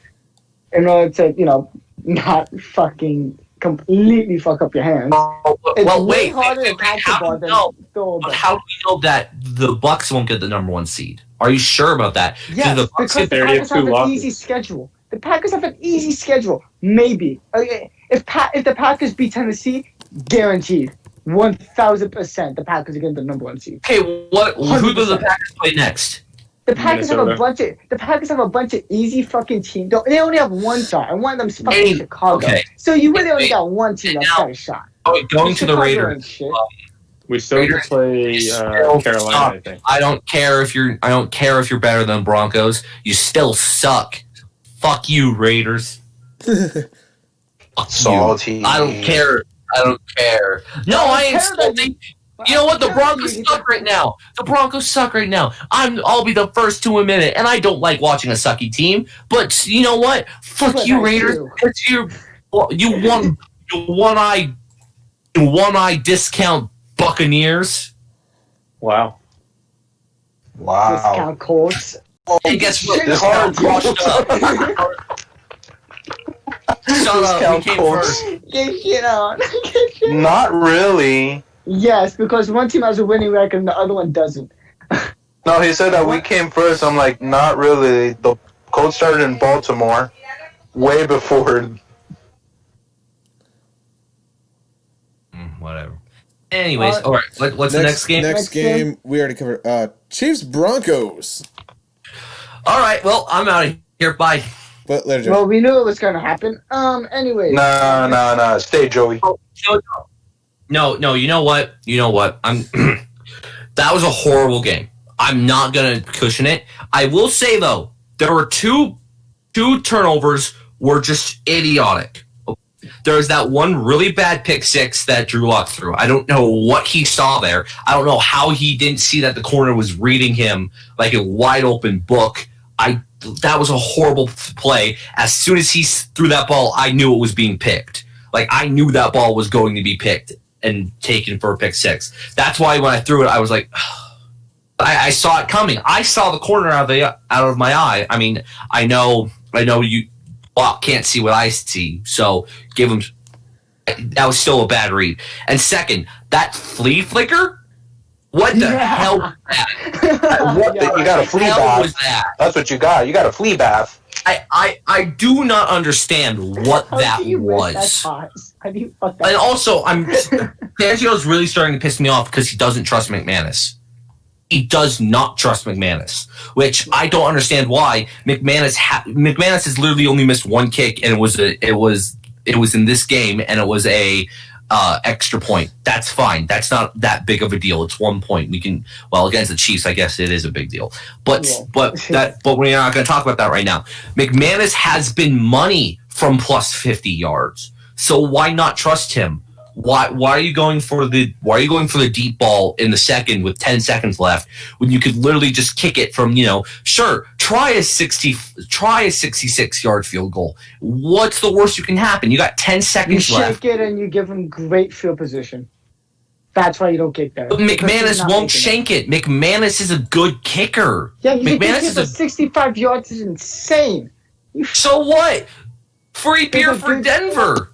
in order to, not fucking completely fuck up your hands. It's Well, way wait, harder to wait, catch how a ball do than you know? throw a But ball. how do we know that the Bucks won't get the number one seed? Are you sure about that? Yes, the Bucks because the They already Packers have have two an losses. easy schedule. The Packers have an easy schedule. Maybe. Okay. If the Packers beat Tennessee, guaranteed, 1,000%, the Packers are getting the number 1 seed. Okay, who do the Packers play next? The Packers have Minnesota. a bunch of easy fucking teams. They only have one star, and one of them's fucking Chicago. Okay. So you really only got one team that's got a shot. Going to the Chicago Raiders. ain't shit. We still have to play Still Carolina, suck. I think. I don't care if you're better than Broncos. You still suck. Fuck you, Raiders. Fuck Salty. you. I don't care. No, I ain't salty. You know what? The Broncos suck right now. I'll be the first to admit it, and I don't like watching a sucky team. But you know what? Fuck you, Raiders. Because you one-eye discount Buccaneers. Wow. Wow. Discount Colts. And guess what? This Discount hard. washed up. Shut up. We came first. Get shit on. Not really. Yes, because one team has a winning record and the other one doesn't. No, he said that we came first. I'm like, not really. The Colts started in Baltimore way before. Whatever. Anyways, all right. What's the next game? Next game, we already covered. Chiefs Broncos. All right. Well, I'm out of here. Bye. But later, Joe. Well, we knew it was going to happen. Anyway. Nah. Stay, Joey. No. You know what? I'm. That was a horrible game. I'm not gonna cushion it. I will say though, there were two turnovers were just idiotic. There was that one really bad pick six that Drew Lock threw. I don't know what he saw there. I don't know how he didn't see that the corner was reading him like a wide open book. That was a horrible play. As soon as he threw that ball, I knew it was being picked. Like I knew that ball was going to be picked and taken for a pick six. That's why when I threw it, I was like, I saw it coming. I saw the corner out of my eye. I mean, I know you can't see what I see, so give him. That was still a bad read. And second, that flea flicker. What the hell was that? You got a flea hell bath. was that? That's what you got. You got a flea bath. I do not understand what that was. And also, Fangio's really starting to piss me off because he doesn't trust McManus. He does not trust McManus, which I don't understand why. McManus has literally only missed one kick, and it was in this game, and it was a extra point. That's fine. That's not that big of a deal. It's 1 point. Against the Chiefs, I guess it is a big deal. But we're not going to talk about that right now. McManus has been money from plus 50 yards. So why not trust him? Why are you going for the deep ball in the second with 10 seconds left when you could literally just kick it from, try a 66 yard field goal. What's the worst you can happen? You got 10 seconds left. You shake it and you give him great field position. That's why you don't kick that. But McManus won't shank it. McManus is a good kicker. Yeah, he's McManus a 65 yards is insane. So what? Free beer for Denver.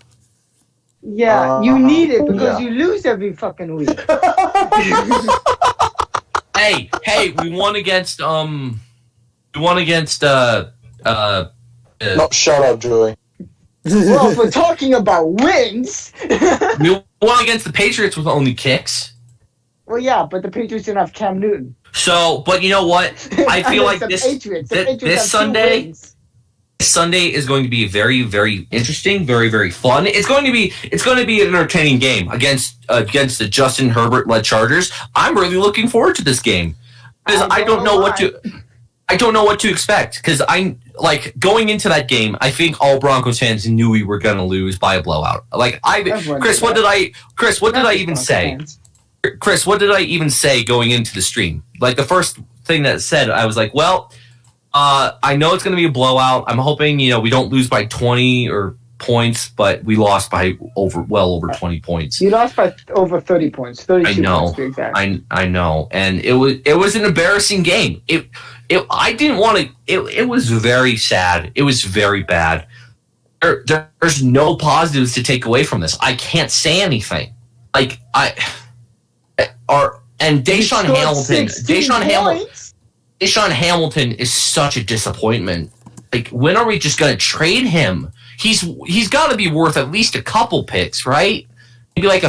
Yeah, you need it because you lose every fucking week. Hey, we won against no, shut up, Joey. Well, if we're talking about wins. We won against the Patriots with only kicks. Well, yeah, but the Patriots didn't have Cam Newton. So, but you know what? I feel like this Sunday is going to be very, very interesting, very, very fun. It's going to be an entertaining game against the Justin Herbert led Chargers. I'm really looking forward to this game because I don't know what to expect. Because going into that game, I think all Broncos fans knew we were going to lose by a blowout. Chris, what did I even say? Chris, what did I even say going into the stream? Like the first thing that said, I was like, well. I know it's going to be a blowout. I'm hoping, we don't lose by 20 or points, but we lost by over 20 points. You lost by over 30 points. 32 I know. Points to be exact. I know. And it was an embarrassing game. I didn't want to. It was very sad. It was very bad. There's no positives to take away from this. I can't say anything. Deshaun Hamilton is such a disappointment. When are we just going to trade him? he's got to be worth at least a couple picks, right? Maybe like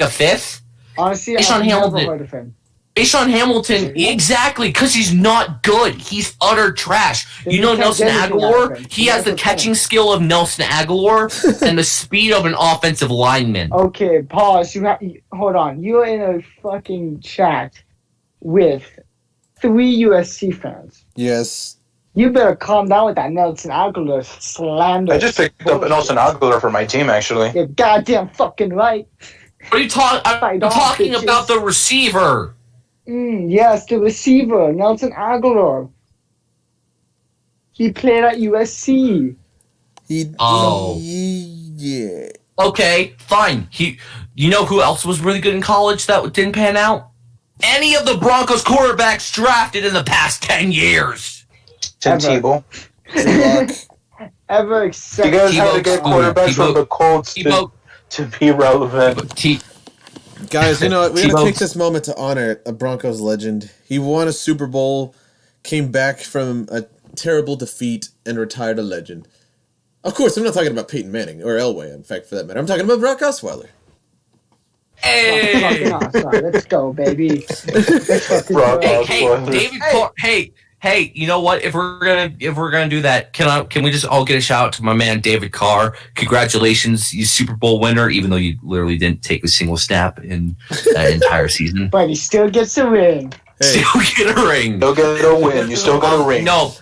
a fifth. Honestly, Deshaun I've never Hamilton. heard of him. Deshaun Hamilton, exactly, because he's not good. He's utter trash. Then You know you can't Nelson get anything out of Aguilar? him. He has the That's catching okay. skill of Nelson Aguilar and the speed of an offensive lineman. Okay, pause. Hold on. You're in a fucking chat with 3 USC fans. Yes. You better calm down with that Nelson Aguilar slander. I just picked up Nelson Aguilar for my team, actually. You're goddamn fucking right. What are you talking? I'm Fight off, talking bitches. about the receiver. Yes, the receiver, Nelson Aguilar. He played at USC. Yeah. Okay, fine. You know who else was really good in college that didn't pan out? Any of the Broncos quarterbacks drafted in the past 10 years. Tim Ever. Tebow. Good luck. Ever You except guys had to Tebow- get quarterbacks from the Colts Tebow, to be relevant. Guys, you know what? We gotta Tebow. take this moment to honor a Broncos legend. He won a Super Bowl, came back from a terrible defeat, and retired a legend. Of course, I'm not talking about Peyton Manning, or Elway, in fact, for that matter. I'm talking about Brock Osweiler. hey, Let's go, baby. Let's fucking Brock go. hey, Osweiler. David. Hey, you know what? If we're gonna do that, can we just all get a shout out to my man David Carr? Congratulations, you Super Bowl winner. Even though you literally didn't take a single snap in that entire season, But he still gets a ring. Hey, still get a ring. Still get a win. You still got a ring. No.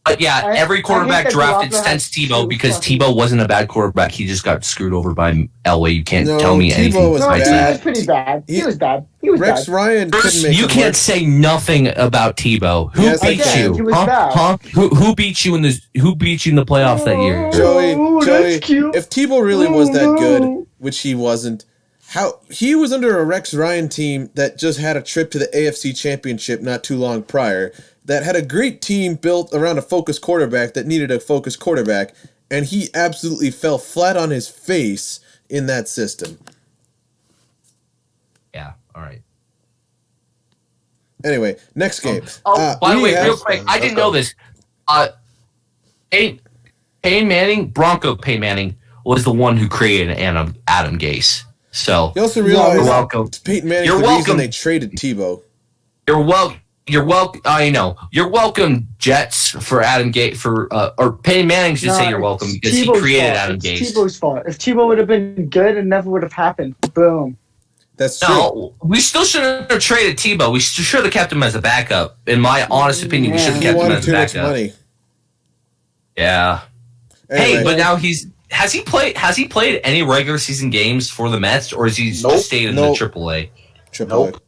But yeah, every I quarterback think that drafted Garoppolo since has Tebow two because fucking- Tebow wasn't a bad quarterback. He just got screwed over by Elway. You can't No, tell me Tebow anything was No, he besides bad. was that. pretty bad. He He- was bad. He was Rex bad. Ryan couldn't make You it can't work. say nothing about Tebow. Who Yes, I beat can. you? He was Huh? bad. Huh? Who beat you in the playoffs that year? Oh, Joey, that's cute. if Tebow really was that good, which he wasn't, how he was under a Rex Ryan team that just had a trip to the AFC Championship not too long prior, that had a great team built around a focused quarterback that needed a focused quarterback, and he absolutely fell flat on his face in that system. Yeah. All right. Anyway, next game. By the we way, have- real quick, I didn't know this. Peyton Manning, Bronco Peyton Manning, was the one who created Adam Gase. So You also You're realize welcome. Peyton Manning's You're the reason welcome. they traded Tebow. You're welcome. I know. You're welcome, Jets, for Adam Gase or Peyton Manning should say you're welcome because he created Adam Gase. It's Tebow's fault. If Tebow would have been good, it never would have happened. Boom. That's true. No, we still shouldn't have traded Tebow. We should have kept him as a backup. In my honest opinion, we should have He kept him wanted as a too much backup. money. Yeah. Anyway, Hey, but now has he played any regular season games for the Mets, or has he Nope. just stayed in Nope. the AAA? Triple Nope.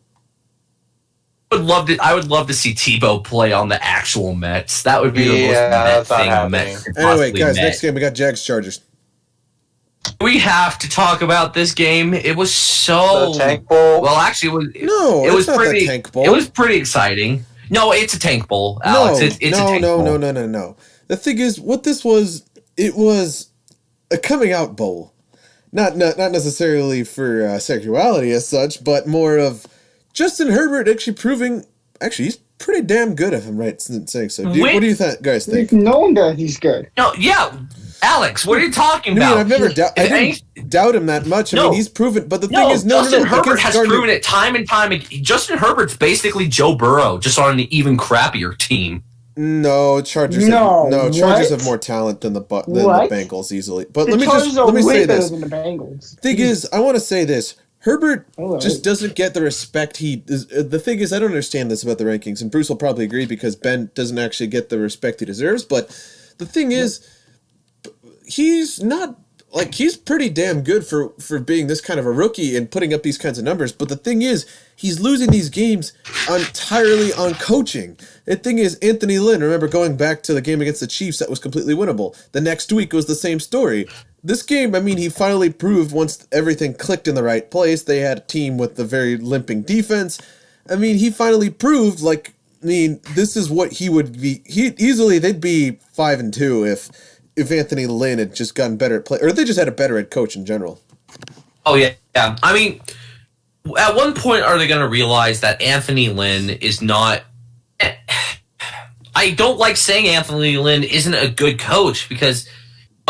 I would love to see Tebow play on the actual Mets. That would be the most Yeah, Met that's not thing a happening. Met could A. Anyway, possibly guys, met. next game we got Jags Chargers. We have to talk about this game. It was so The Tank Bowl. well. Actually, No, it it's was not pretty. the Tank Bowl. It was pretty exciting. No, it's a Tank Bowl, Alex. It's a Tank Bowl. No. The thing is, what this was, it was a coming out bowl. Not necessarily for sexuality as such, but more of Justin Herbert actually proving, he's pretty damn good if I'm right in saying so. What do you guys think? We've known that he's good. No, yeah, Alex. What are you talking I mean, about? I've never If any- doubt him that much. I No. mean, he's proven, but the No, thing is, Justin Herbert against has Gardner- proven it time and time again. Justin Herbert's basically Joe Burrow, just on an even crappier team. No, Chargers. No, Chargers what? have more talent than the What? Bengals easily. But The let me Chargers are let me way say better this. than the Bengals. Thing is, I want to say this. Herbert Alright. just doesn't get the respect he is. The thing is, I don't understand this about the rankings, and Bruce will probably agree because Ben doesn't actually get the respect he deserves. But the thing is, he's not like he's pretty damn good for being this kind of a rookie and putting up these kinds of numbers. But the thing is, he's losing these games entirely on coaching. The thing is, Anthony Lynn, remember going back to the game against the Chiefs, that was completely winnable. The next week was the same story. This game, I mean, he finally proved once everything clicked in the right place. They had a team with a very limping defense. I mean, he finally proved, like, I mean, this is what he would be. They'd be 5-2 if Anthony Lynn had just gotten better at play, or they just had a better head coach in general. Oh yeah. I mean, at one point, are they going to realize that Anthony Lynn is not? I don't like saying Anthony Lynn isn't a good coach because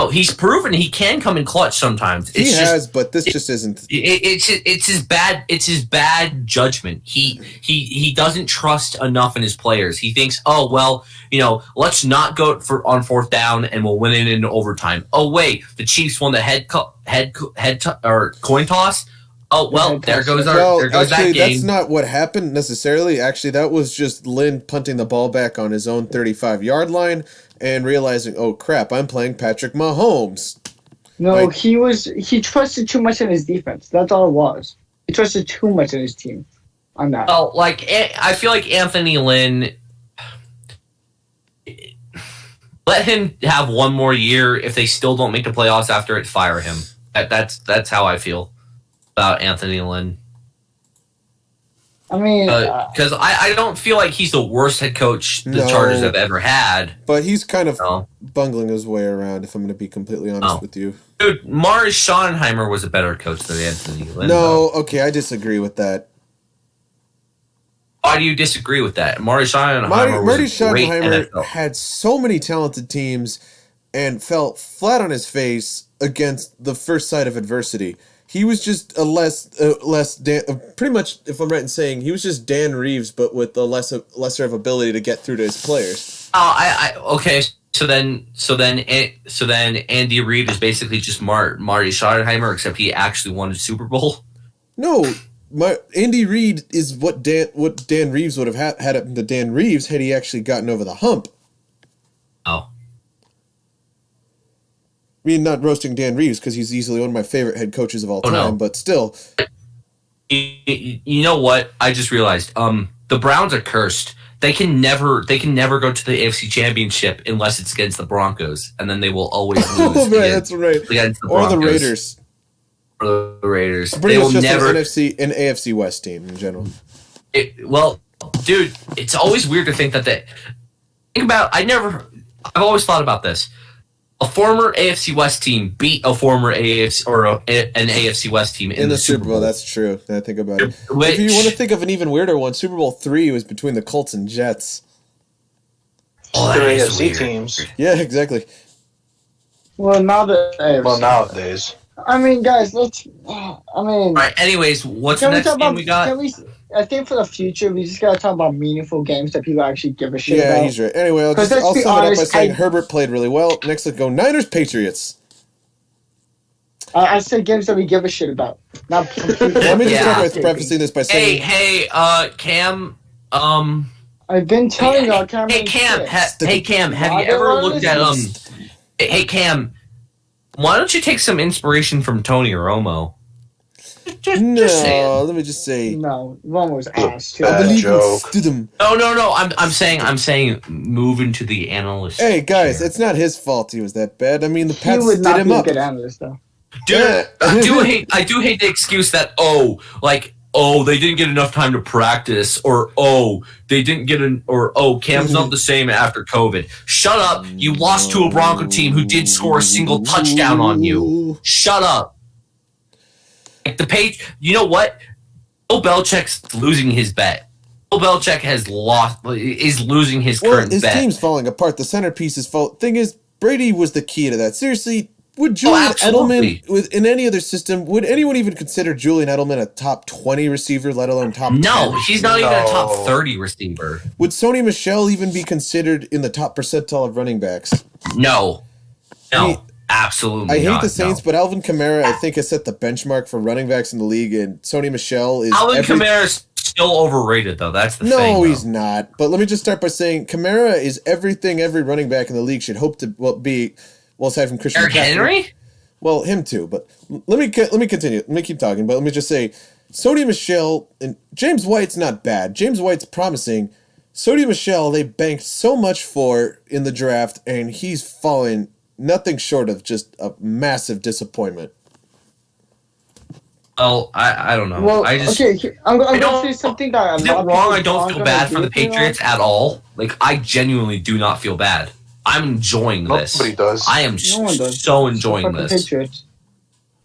Oh, he's proven he can come in clutch sometimes. He has, but this just isn't. It's his bad. It's his bad judgment. He doesn't trust enough in his players. He thinks, oh well, let's not go on fourth down and we'll win it in overtime. Oh wait, the Chiefs won the or coin toss. Oh well, there goes that game. That's not what happened necessarily. Actually, that was just Lynn punting the ball back on his own 35-yard line and realizing, oh crap, I'm playing Patrick Mahomes. No, he trusted too much in his defense. That's all it was. He trusted too much in his team on that. Oh, I feel like Anthony Lynn. Let him have one more year. If they still don't make the playoffs after it, fire him. That's how I feel about Anthony Lynn. I mean, because I don't feel like he's the worst head coach the Chargers have ever had. But he's kind of bungling his way around, if I'm going to be completely honest with you. Dude, Marty Schottenheimer was a better coach than Anthony Lynn. No, okay, I disagree with that. Why do you disagree with that? Marty Schottenheimer had so many talented teams and fell flat on his face against the first sight of adversity. He was just pretty much, if I'm right in saying, he was just Dan Reeves, but with a lesser of ability to get through to his players. Okay. So then Andy Reid is basically just Marty Schottenheimer, except he actually won a Super Bowl. No, Andy Reid is what Dan Reeves would have had happened to Dan Reeves had he actually gotten over the hump. Oh. I mean, not roasting Dan Reeves because he's easily one of my favorite head coaches of all time, but still. You know what? I just realized. The Browns are cursed. They can never go to the AFC Championship unless it's against the Broncos, and then they will always lose. Oh man, that's right. Or the Raiders. Or the Raiders. Pretty much just an AFC West team in general. Dude, it's always weird to think that I've always thought about this. A former AFC West team beat a former AFC or an AFC West team in the Super Bowl. That's true. I think about it. If you want to think of an even weirder one, Super Bowl III was between the Colts and Jets. Oh, they're AFC teams. Yeah, exactly. Well, nowadays. I mean, guys, All right. Anyways, what's the next game we got? I think for the future, we just gotta talk about meaningful games that people actually give a shit about. Yeah, he's right. Anyway, I'll sum it up by saying Herbert played really well. Next, let's go Niners Patriots. I said games that we give a shit about. Not Let me just start by prefacing this by saying, Hey, Cam. I've been telling y'all, Cam. Hey, Cam. Hey, Cam. Have you ever looked at Hey, Cam. Why don't you take some inspiration from Tony Romo? Let me just say. No, Romo's ass. Too. I believe No. I'm saying move into the analyst. Hey guys, it's not his fault he was that bad. I mean, the Pats would not did him be up. a good analyst, though. Dude, I do hate the excuse that they didn't get enough time to practice, or they didn't get Cam's not the same after COVID. Shut up! You lost to a Bronco team who did score a single touchdown on you. Shut up! You know what? Bill Belichick's losing his bet. Bill Belichick is losing his current bet. His team's falling apart. The centerpiece is falling. Thing is, Brady was the key to that. Seriously, would Julian Edelman, in any other system, would anyone even consider Julian Edelman a top 20 receiver, let alone top 10? No, he's not even a top 30 receiver. Would Sony Michel even be considered in the top percentile of running backs? No. Absolutely I hate the Saints, but Alvin Kamara, I think, has set the benchmark for running backs in the league, and Sony Michel is... Kamara is still overrated, though. That's the thing. No, he's not. But let me just start by saying Kamara is everything every running back in the league should hope to be, well, aside from Christian Eric Henry? Well, him too, but let me continue. Let me keep talking, but let me just say, Sony Michel and James White's not bad. James White's promising. Sony Michel, they banked so much for in the draft, and he's fallen... nothing short of just a massive disappointment. Well, I don't know. Well, I'm going to say something that I'm not wrong. I don't feel bad for the Patriots at all. I genuinely do not feel bad. I'm enjoying this. Nobody does. I am so enjoying this. Patriots.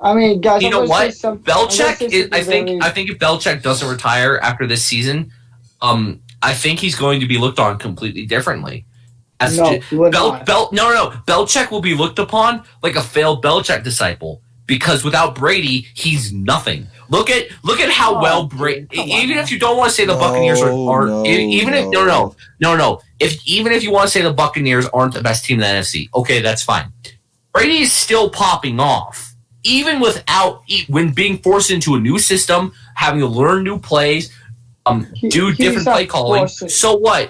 I mean, guys, you know what? Belichick. I think if Belichick doesn't retire after this season, I think he's going to be looked on completely differently. No, he would not. Belichick will be looked upon like a failed Belichick disciple because without Brady, he's nothing. Look at how well Brady. Even if you don't want to say the Buccaneers aren't, even if you want to say the Buccaneers aren't the best team in the NFC, okay, that's fine. Brady is still popping off, even when being forced into a new system, having to learn new plays, do different play calling. So what?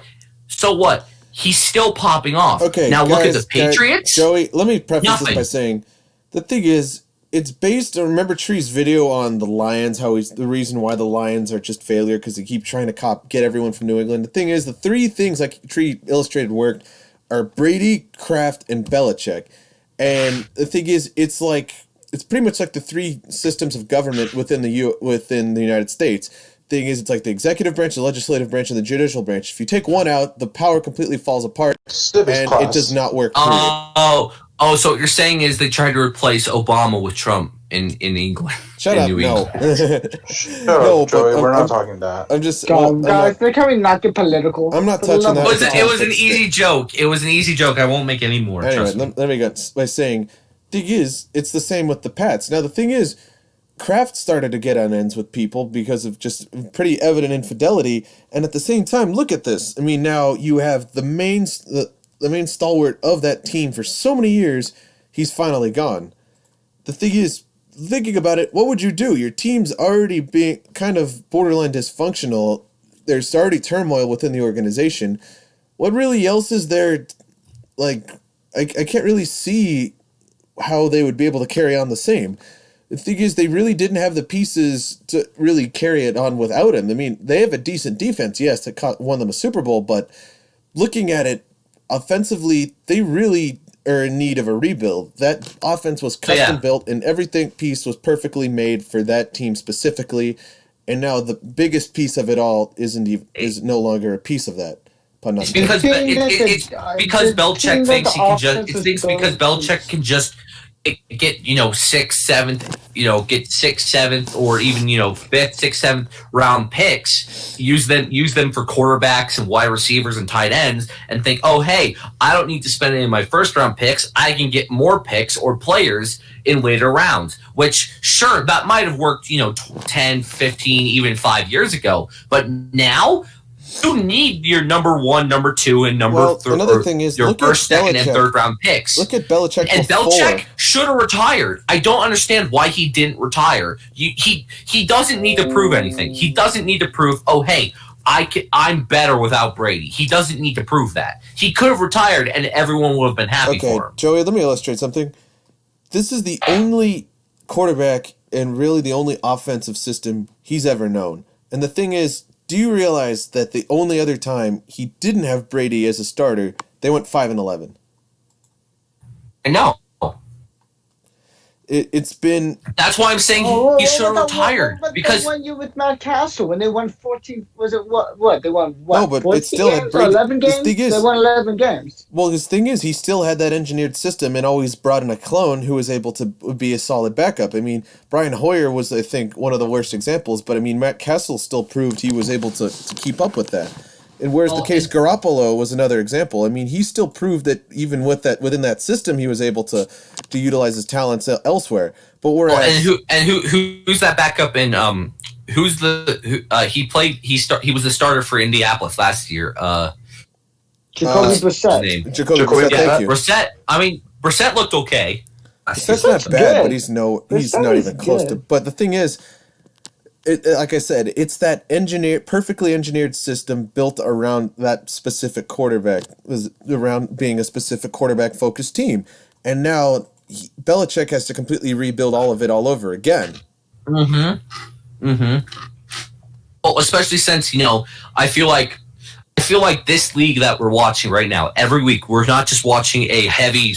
He's still popping off. Okay, now guys, look at the Patriots. Joey, let me preface this Nothing. by saying the thing is, it's based on, remember Tree's video on the Lions, how he's the reason why the Lions are just failure because they keep trying to get everyone from New England. The thing is, the three things like Tree illustrated worked are Brady, Kraft, and Belichick. And the thing is, it's pretty much like the three systems of government within the United States. Thing is, it's like the executive branch, the legislative branch, and the judicial branch. If you take one out, the power completely falls apart, and it does not work. So what you're saying is they tried to replace Obama with Trump in England. Shut in up! New No, England. Shut up, Joey. We're not talking that. I'm just guys, they can we not get political? I'm not touching that. It was an easy joke. It was an easy joke. I won't make any more. Anyway, let me go by saying, thing is, it's the same with the Pats. Now the thing is, Kraft started to get on ends with people because of just pretty evident infidelity, and at the same time, look at this. I mean, now you have the main stalwart of that team for so many years. He's finally gone. The thing is, thinking about it, what would you do? Your team's already being kind of borderline dysfunctional. There's already turmoil within the organization. What really else is there? Like, I can't really see how they would be able to carry on the same. The thing is, they really didn't have the pieces to really carry it on without him. I mean, they have a decent defense, yes, that won them a Super Bowl, but looking at it, offensively, they really are in need of a rebuild. That offense was custom built, and everything piece was perfectly made for that team specifically, and now the biggest piece of it all is no longer a piece of that. It's because Belichick thinks he can just. It thinks because Belichick can just get 6th, 7th, get 6th, 7th, or even 5th, 6th, 7th round picks. Use them for quarterbacks and wide receivers and tight ends, and think, oh hey, I don't need to spend any of my first round picks. I can get more picks or players in later rounds. Which sure, that might have worked 10, 15, even 5 years ago, but now. You need your number 1, number 2, and number 3. Another thing is, your first, second, and third round picks. Look at Belichick. And Belichick should have retired. I don't understand why he didn't retire. He doesn't need to prove anything. He doesn't need to prove, oh hey, I'm better without Brady. He doesn't need to prove that. He could have retired, and everyone would have been happy for him. Joey, let me illustrate something. This is the only quarterback and really the only offensive system he's ever known. And the thing is, do you realize that the only other time he didn't have Brady as a starter, they went 5-11? I know. It's been. That's why I'm saying he should have retired. Because when you with Matt Castle, when they won 14, was it what? They won what? No, but it still had Brady. 11 games. They won 11 games. Well, his thing is, he still had that engineered system and always brought in a clone who was able to be a solid backup. I mean, Brian Hoyer was, I think, one of the worst examples, but I mean, Matt Castle still proved he was able to keep up with that. And whereas the case Garoppolo was another example. I mean, he still proved that even within that system, he was able to utilize his talents elsewhere. But whereas who's that backup in he was the starter for Indianapolis last year. Jacoby Brissett. Jacoby Brissett, thank you. Brissett. I mean, Brissett looked okay. Brissett's not bad, but he's not even close to. But the thing is, like I said, it's that perfectly engineered system built around that specific quarterback, around being a specific quarterback-focused team. And now Belichick has to completely rebuild all of it all over again. Well, especially since, I feel like this league that we're watching right now, every week, we're not just watching a heavy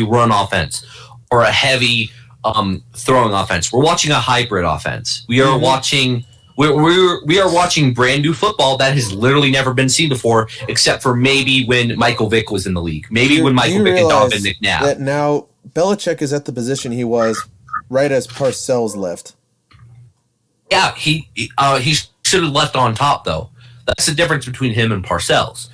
run offense or a heavy throwing offense. We're watching a hybrid offense. We are watching we are watching brand new football that has literally never been seen before, except for maybe when Michael Vick was in the league. Maybe when Michael Vick and Donovan McNabb. That now Belichick is at the position he was right as Parcells left. Yeah, he should have left on top though. That's the difference between him and Parcells.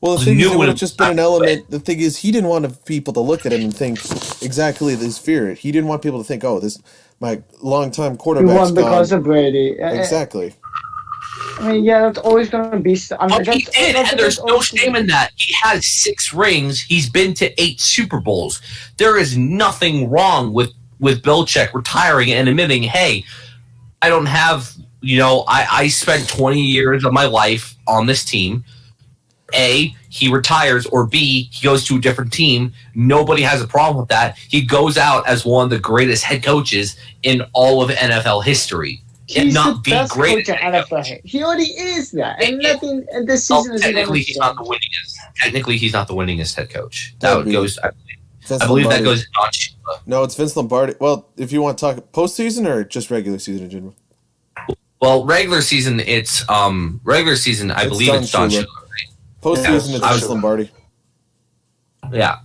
Well, the thing is, it Knew would it have just been an element. The thing is, he didn't want people to look at him and think exactly this fear. He didn't want people to think, oh, this my longtime He quarterback's won because gone. of Brady. Exactly. I mean, yeah, that's always going to be. I mean, But he did, and there's no shame in that. He has 6 rings. He's been to 8 Super Bowls. There is nothing wrong with Belichick retiring and admitting, hey, I don't have, I spent 20 years of my life on this team. A, he retires, or B, he goes to a different team. Nobody has a problem with that. He goes out as one of the greatest head coaches in all of NFL history. He's not the the best greatest coach in NFL. He already is that, and nothing. And this season is technically he's not the winningest. Technically, he's not the winningest head coach. That That'd goes. Vince I believe that Lombardi. goes to Don Shula. No, it's Vince Lombardi. Well, if you want to talk postseason or just regular season in general. Well, regular season, it's regular season. I It's believe Don it's Don Shula. Shula. Right? Postseason, it's I was- Vince Lombardi. Yeah.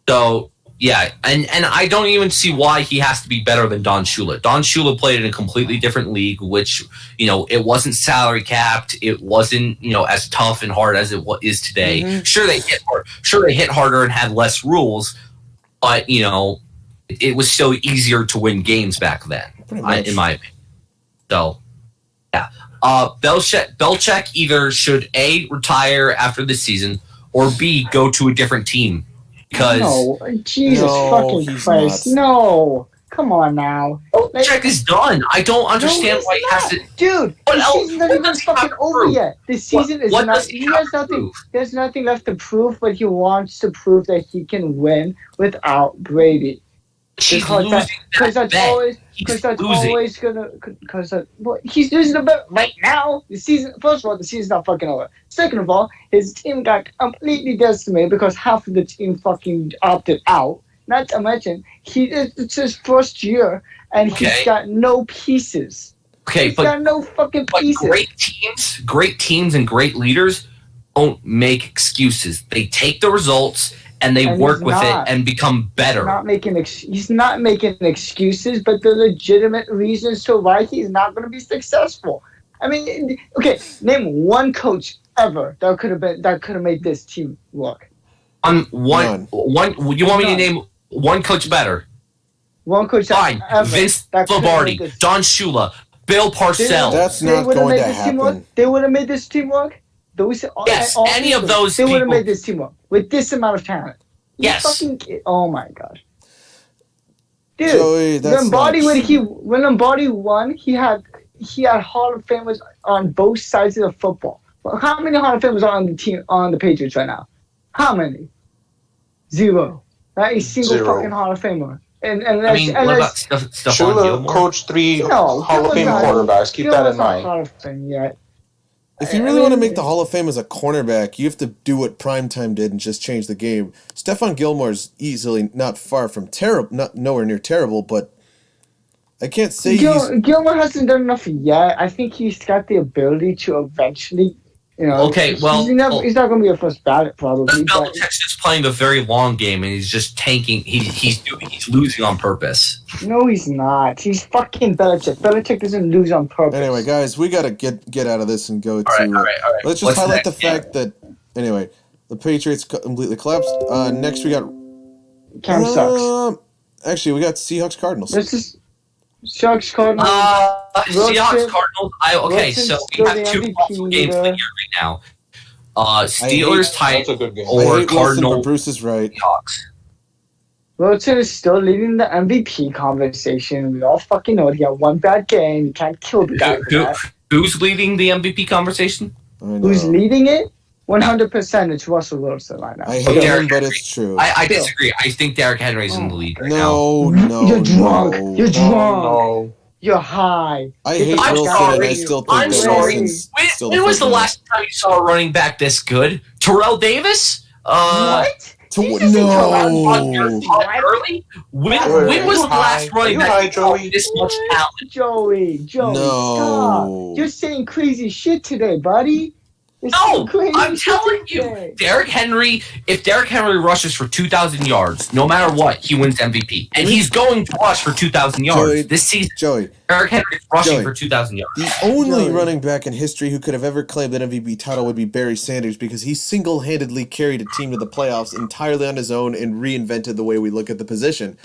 So yeah, and I don't even see why he has to be better than Don Shula. Don Shula played in a completely different league, which it wasn't salary capped. It wasn't as tough and hard as it is today. Mhm. Sure, they hit hard. Sure, they hit harder and had less rules, but it was still easier to win games back then. Pretty much. In my opinion. So yeah, Belichick either should A, retire after the season, or B, go to a different team. Because No, Jesus No, fucking he's Christ, not. no! Come on now, Belichick is done. I don't understand why he has to. Dude, What the else? season's not What even does he have fucking to over prove? yet. The season is What not. does he have has to nothing. prove? There's nothing left to prove, but he wants to prove that he can win without Brady. He's Because losing Because that that's bet. always. He's Because that's losing. always gonna. Because he's losing a bet right now. The season. First of all, the season's not fucking over. Second of all, his team got completely decimated because half of the team fucking opted out. Not to mention, it's his first year and Okay. he's got no pieces. Okay, He's got no fucking but pieces. great teams and great leaders don't make excuses. They take the results and they And work he's with not. it and become better. He's not making excuses, but the legitimate reasons to why he's not going to be successful. I mean, okay, name one coach ever that could have made this team work. On None. one, you want me to None. name one coach better? One coach Fine, ever Vince that could've Lombardi, made this- Don Shula, Bill Parcells. That's They not would've going made to this team work. happen. They would have made this team work. Those, Yes, all any of people, those they would have people- made this team work with this amount of talent. You Yes. oh my god. Dude, Joey, that's Lombardi not when Lombardi won, he had Hall of Famers on both sides of the football. Well, how many Hall of Famers are on the team on the Patriots right now? How many? 0. Not a single 0. fucking Hall of Famer. And I mean, what about Stephon Shula Gilmore? coached 3 No, Hall of Gilmore's Fame not- quarterbacks. Keep that Gilmore's in not mind. Hall of Fame yet. If you I really want to mean- make the Hall of Fame as a cornerback, you have to do what Primetime did and just change the game. Stephon Gilmore's easily not far from terrible, not nowhere near terrible, but I can't say he's. Gilmore hasn't done enough yet. I think he's got the ability to eventually, Okay, well- he's not going to be a first ballot probably. But Belichick's just playing the very long game, and he's just tanking. He's losing on purpose. no, he's not. He's fucking Belichick. Belichick doesn't lose on purpose. Anyway, guys, we gotta get out of this and go to. All right. Let's just What's highlight next? the fact that anyway, the Patriots completely collapsed. Next we got. Cam sucks. Actually, we got Seahawks Cardinals. This is Sharks Cardinals. Seahawks Cardinals. Okay, Wilson's so we still have the 2 MVP possible games of the leader. year right now. Steelers, That's Titans, a good game. I or hate Wilson, but Cardinals, Bruce is right. Seahawks. Wilson is still leading the MVP conversation. We all fucking know it. He had one bad game. You can't kill the guy for that. Who's leading the MVP conversation? I know. Who's leading it? 100% it's Russell Wilson right now. I hate Okay. him, but it's true. I disagree. I think Derrick Henry's in the lead right now. No, You're drunk. no. You're drunk. No. You're high. I Get hate the I'm Wilson, fuck out and of I here. still think I'm that sorry. Wilson's still When was the first last time you saw a running back this good? Terrell Davis? What? To- Did you just say Terrell? no. Todd Gurley? When Wait, was the hi. last running You back hi, you saw Joey. this much talent? Joey, No. stop. You're saying crazy shit today, buddy. It's No, crazy. I'm telling you, if Derrick Henry rushes for 2,000 yards, no matter what, he wins MVP. And he's going to rush for 2,000 yards Joey, this season. Joey, Derrick Henry's rushing Joey. for 2,000 yards. the only Joey. running back in history who could have ever claimed that MVP title would be Barry Sanders because he single-handedly carried a team to the playoffs entirely on his own and reinvented the way we look at the position.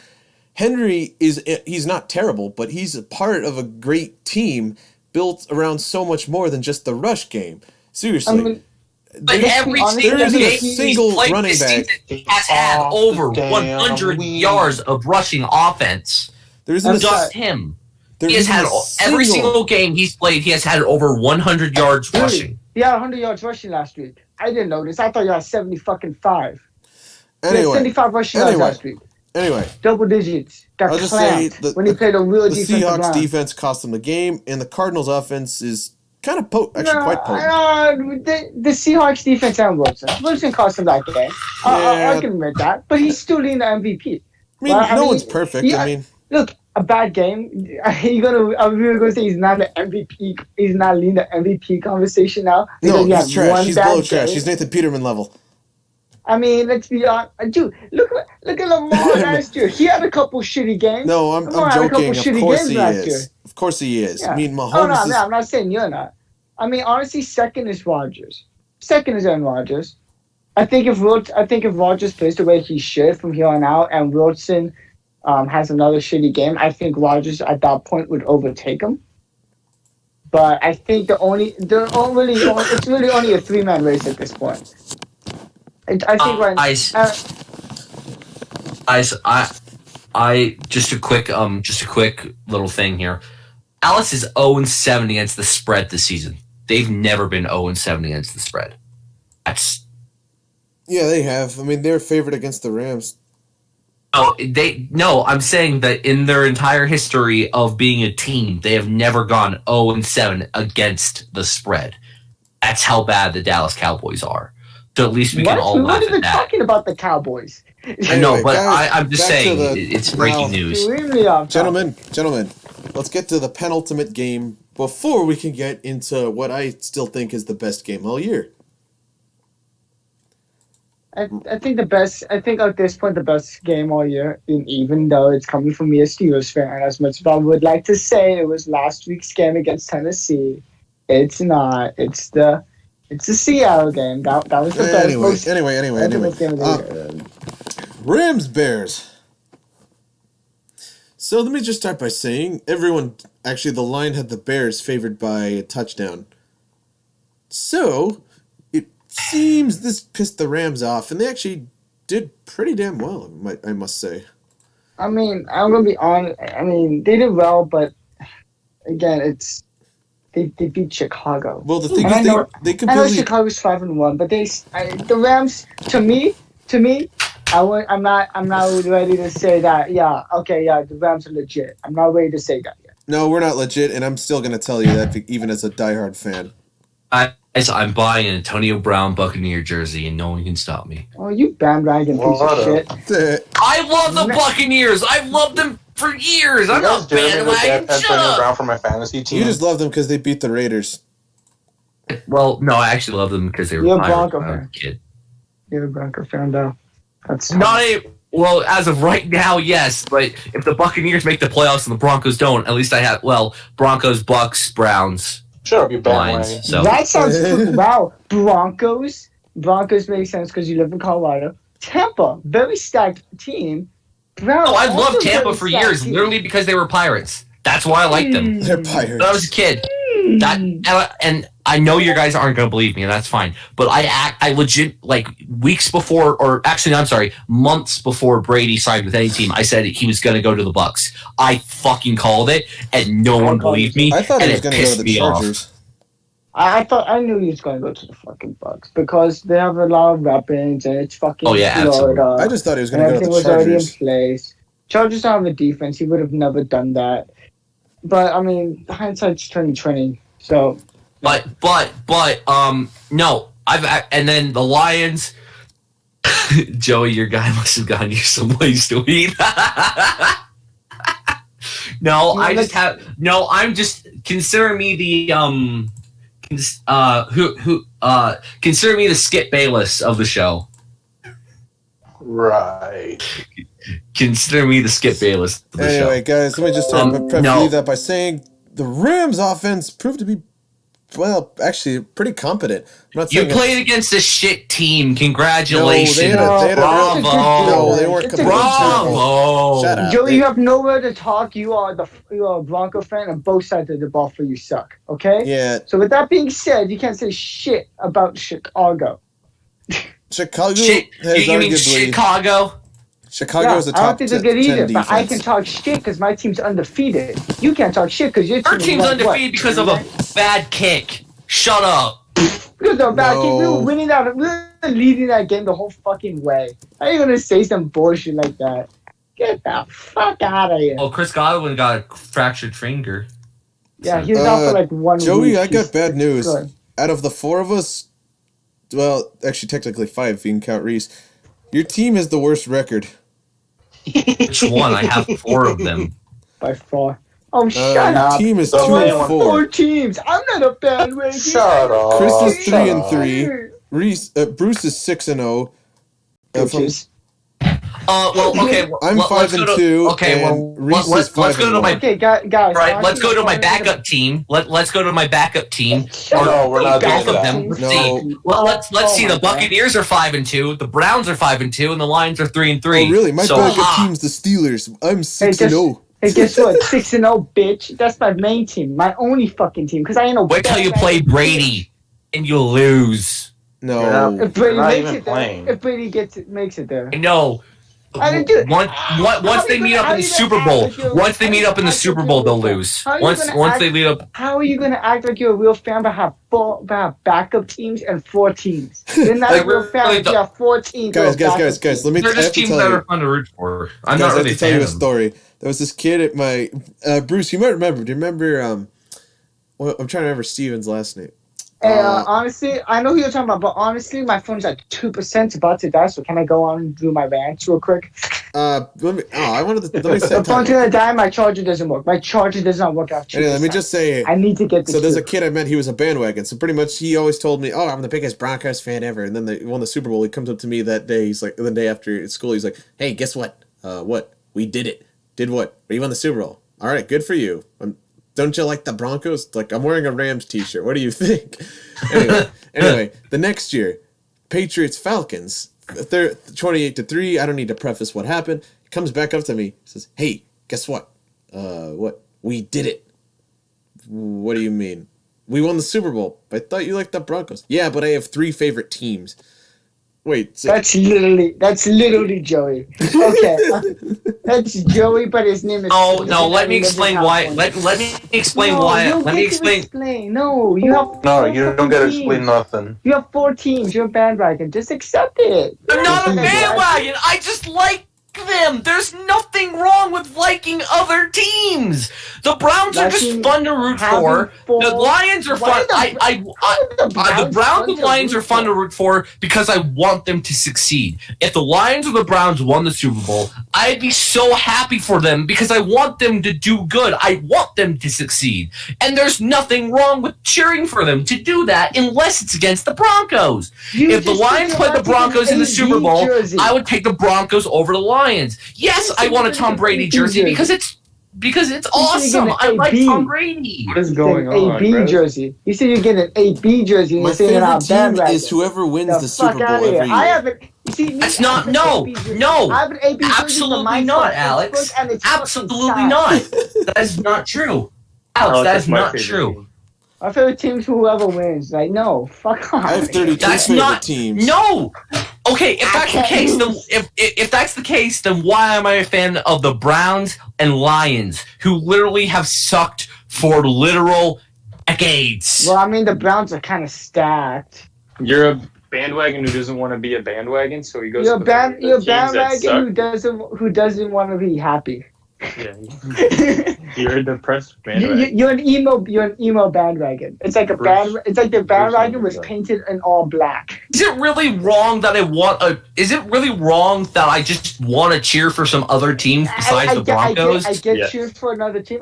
Henry he's not terrible, but he's a part of a great team built around so much more than just the rush game. Seriously. I mean, But Let's every be honest, single there isn't game a he's single played running this back. season, he has had over 100 yards of rushing offense. There isn't Just him. there He has isn't had a every single game he's played. He has had over 100 yards really? rushing. He had 100 yards rushing last week. I didn't notice. I thought you had 75. He had Anyway, 75 rushing yards last week. anyway, Double digits. Got I'll just say clamped when he played a real the defensive Seahawks line. defense cost them the game, and the Cardinals offense is kind of quite potent. The Seahawks defense and Wilson. Wilson cost him that game. I can admit that. But he's still leading the MVP. I mean, Well, no one's perfect. yeah, I mean, Look, a bad game. I'm really gonna say he's not the MVP. He's not leading the MVP conversation now. no, because he he's had trash. one He's bad below trash. game. He's Nathan Peterman level. I mean, let's be honest. Dude, look at Lamar last year. He had a couple shitty games. No, I'm Lamar had a couple joking. Of shitty course games he last is. year. Of course he is. Yeah. I mean, Oh Mahomes no, I'm not saying you're not. I mean, honestly, second is Rodgers. Second is Aaron Rodgers. I think if Rodgers plays the way he should from here on out, and Wilson has another shitty game, I think Rodgers at that point would overtake him. But I think it's really only a 3-man race at this point. I think just a quick little thing here. Alice is 0-7 against the spread this season. They've never been 0-7 against the spread. Yeah, they have. I mean, they're favored against the Rams. I'm saying that in their entire history of being a team, they have never gone 0-7 against the spread. That's how bad the Dallas Cowboys are. So at least we can all We're laugh not even at that. talking about the Cowboys. I know, but guys, I'm just back to saying the- it's breaking now- news. Really off topic. Gentlemen, let's get to the penultimate game before we can get into what I still think is the best game all year. I think at this point the best game all year, and even though it's coming from me, a Steelers fan, as much as I would like to say it was last week's game against Tennessee, it's not. It's the Seattle game. That was the best. Anyway. Game of the year. Rams Bears. So let me just start by saying the line had the Bears favored by a touchdown. So it seems this pissed the Rams off, and they actually did pretty damn well, I must say. I mean, I'm gonna be honest. I mean, they did well, but again, they beat Chicago. Well, the thing And is, I know they completely. Chicago's 5-1, but the Rams, to me, I'm not ready to say that. Yeah, okay, yeah, the Rams are legit. I'm not ready to say that yet. No, we're not legit, and I'm still going to tell you that even as a diehard fan. I'm buying an Antonio Brown Buccaneer jersey, and no one can stop me. Oh, you bandwagon piece of shit. I love the Buccaneers. I've loved them for years. I'm not bandwagon. Shut Antonio up. Brown for my fantasy team. You just love them because they beat the Raiders. Well, no, I actually love them because they were You're a Pirates Bronco when I was fan. a kid. You're a Bronco fan, though. That's Well, as of right now, yes. But if the Buccaneers make the playoffs and the Broncos don't, at least I have Broncos, Bucks, Browns, Shut up, you Lions. bandwagon. So That sounds wow. Broncos makes sense because you live in Colorado. Tampa, very stacked team. Brown, I also loved Tampa very for stacked years, team. literally because they were Pirates. That's why I liked them. They're Pirates. When I was a kid, and I know you guys aren't going to believe me, and that's fine. But I legit, like weeks before, or actually, I'm sorry, months before Brady signed with any team, I said he was going to go to the Bucks. I fucking called it, and no one believed me. I thought and he was it going to go pissed to the me off. Chargers. I knew he was going to go to the fucking Bucks because they have a lot of weapons and it's fucking Oh, yeah, Florida. I just thought he was and going to go to everything the was already in Chargers. place. Chargers don't have a defense. He would have never done that. But I mean, hindsight's 2020. So But no, and then the Lions. Joey, your guy must have gotten you some ways to eat. I'm just consider me the Consider me the Skip Bayless of the show. Right. Consider me the Skip Bayless of the show. Anyway, guys, let me just leave that by saying the Rams offense proved to be, well, actually pretty competent. I'm not You saying played against a shit team. Congratulations. they had Bravo. No, they weren't competent. Bravo. Shut up. Joey, you have nowhere to talk. You are a Bronco fan, and both sides of the ball for you suck. Okay. Yeah, So with that being said, you can't say shit about Chicago. Chicago Shit. has You mean arguably Chicago? Chicago is a I don't top think 10 they're good either, defense. but I can talk shit because my team's undefeated. You can't talk shit because your team Our team's undefeated because of a bad kick. Shut up. Because they're back. We No. were winning that. We were leading that game the whole fucking way. How are you gonna say some bullshit like that? Get the fuck out of here. Oh, Chris Godwin got a fractured finger. Yeah, he was out for like 1 week. Joey, I He's got bad news. good. Out of the four of us, well, actually, technically five if you can count Reese, your team has the worst record. Which one? I have 4 of them. By far. Oh, shut Your up. team is Don't 2 say and one. 4. 4 teams. I'm not a bandwagon. Shut up. Chris is Shut 3 and up. 3. Reese, Bruce is 6 and 0. Bitches. Well, okay. I'm let's 5 go and to- 2. Okay, and well, Reese let's is 5 go and to 1. my Okay, guys. right. Let's go to my honestly, backup team. Let's go to my backup team. Shut No, up. we're not doing Back that. up them. No. See, well, let's see. Oh The my God. Buccaneers are 5 and 2. The Browns are 5 and 2, and the Lions are 3 and 3. Oh, really? My so, backup team's the Steelers. I'm 6 and 0. Hey, guess what? 6 and 0, bitch. That's my main team. My only fucking team. Because I ain't a Wait till you play Brady, and you lose. No. If Brady You're not makes even it there, playing. if Brady makes it there. I know. I didn't do it. Once How they you meet gonna- up how in the you gonna Super act Bowl, like you're- once they how meet you up in the gonna Super act Bowl, like they'll you're- lose. how you Once gonna once act- they meet up, How are you gonna act like you're a real fan but have backup teams and 4 teams? You're not Like, a real fan really if you have 4 teams. Guys, or backup guys. teams. Let me they're I have just to teams tell that you. are fun to root for. I'm Guys, not I have really to tell you a a fan. story. There was this kid at my Bruce. You might remember. Do you remember? Well, I'm trying to remember Steven's last name. Honestly, I know who you're talking about, but honestly, my phone's at 2% about to die. So can I go on and do my rant real quick? Let me. Oh, I wanted to. Let me My say. phone's gonna die. My charger doesn't work. My charger does not work after 2%. Anyway, let me just say. I need to get the. So there's a truth. kid I met. He was a bandwagon. So pretty much, he always told me, "Oh, I'm the biggest Broncos fan ever." And then they won the Super Bowl. He comes up to me that day. He's like, the day after at school, he's like, "Hey, guess what? What? We did it. Did what? We won the Super Bowl. All right, good for you. Don't you like the Broncos? Like, I'm wearing a Rams t-shirt. What do you think?" Anyway, the next year, Patriots Falcons, 28-3. I don't need to preface what happened. He comes back up to me. He says, "Hey, guess what? What? We did it." "What do you mean?" "We won the Super Bowl." "I thought you liked the Broncos." "Yeah, but I have 3 favorite teams." Wait, so That's literally Joey. Okay, that's Joey, but his name is. No. Let me explain why. Let me explain why. Let me explain. No, you have. No, 4 you don't fucking gotta teams. explain nothing. You have 4 teams. You're a bandwagon. Just accept it. I'm not a bandwagon. I just like them. There's nothing wrong with liking other teams. The Browns are just Liking- fun to root for. having The four- Lions are Why fun. The Browns and Lions are fun to root for because I want them to succeed. If the Lions or the Browns won the Super Bowl, I'd be so happy for them because I want them to do good. I want them to succeed. And there's nothing wrong with cheering for them to do that unless it's against the Broncos. If the Lions played the Broncos in the Super Bowl, I would take the Broncos over the Lions. Yes, I want a Tom Brady jersey because it's awesome. I like Tom Brady. What is going on, AB bro? jersey. You said you get an AB jersey. And my you're saying favorite I'm team bandwagon. is whoever wins The the fuck Super outta Bowl here. every I year. haven't. You see, me, That's I not have an no, AB jersey. no. I have an AB jersey for Absolutely my not, Facebook, Alex. and it's fucking Absolutely sad. not. That is not true. Alex, that is my not favorite true. team. My favorite team's whoever wins. Like, no, fuck off. I have 32 That's favorite not teams. No. Okay, if that's the can't case, then lose. if that's the case, then why am I a fan of the Browns and Lions, who literally have sucked for literal decades? Well, I mean, the Browns are kind of stacked. You're a bandwagon who doesn't want to be a bandwagon, so he goes. You're to a the teams that bandwagon suck. who doesn't want to be happy. Yeah. You're a depressed man. You're an emo bandwagon. It's like it's like the bandwagon was painted in all black. Is it really wrong that is it really wrong that I just want to cheer for some other teams besides the Broncos? I get cheered for another team.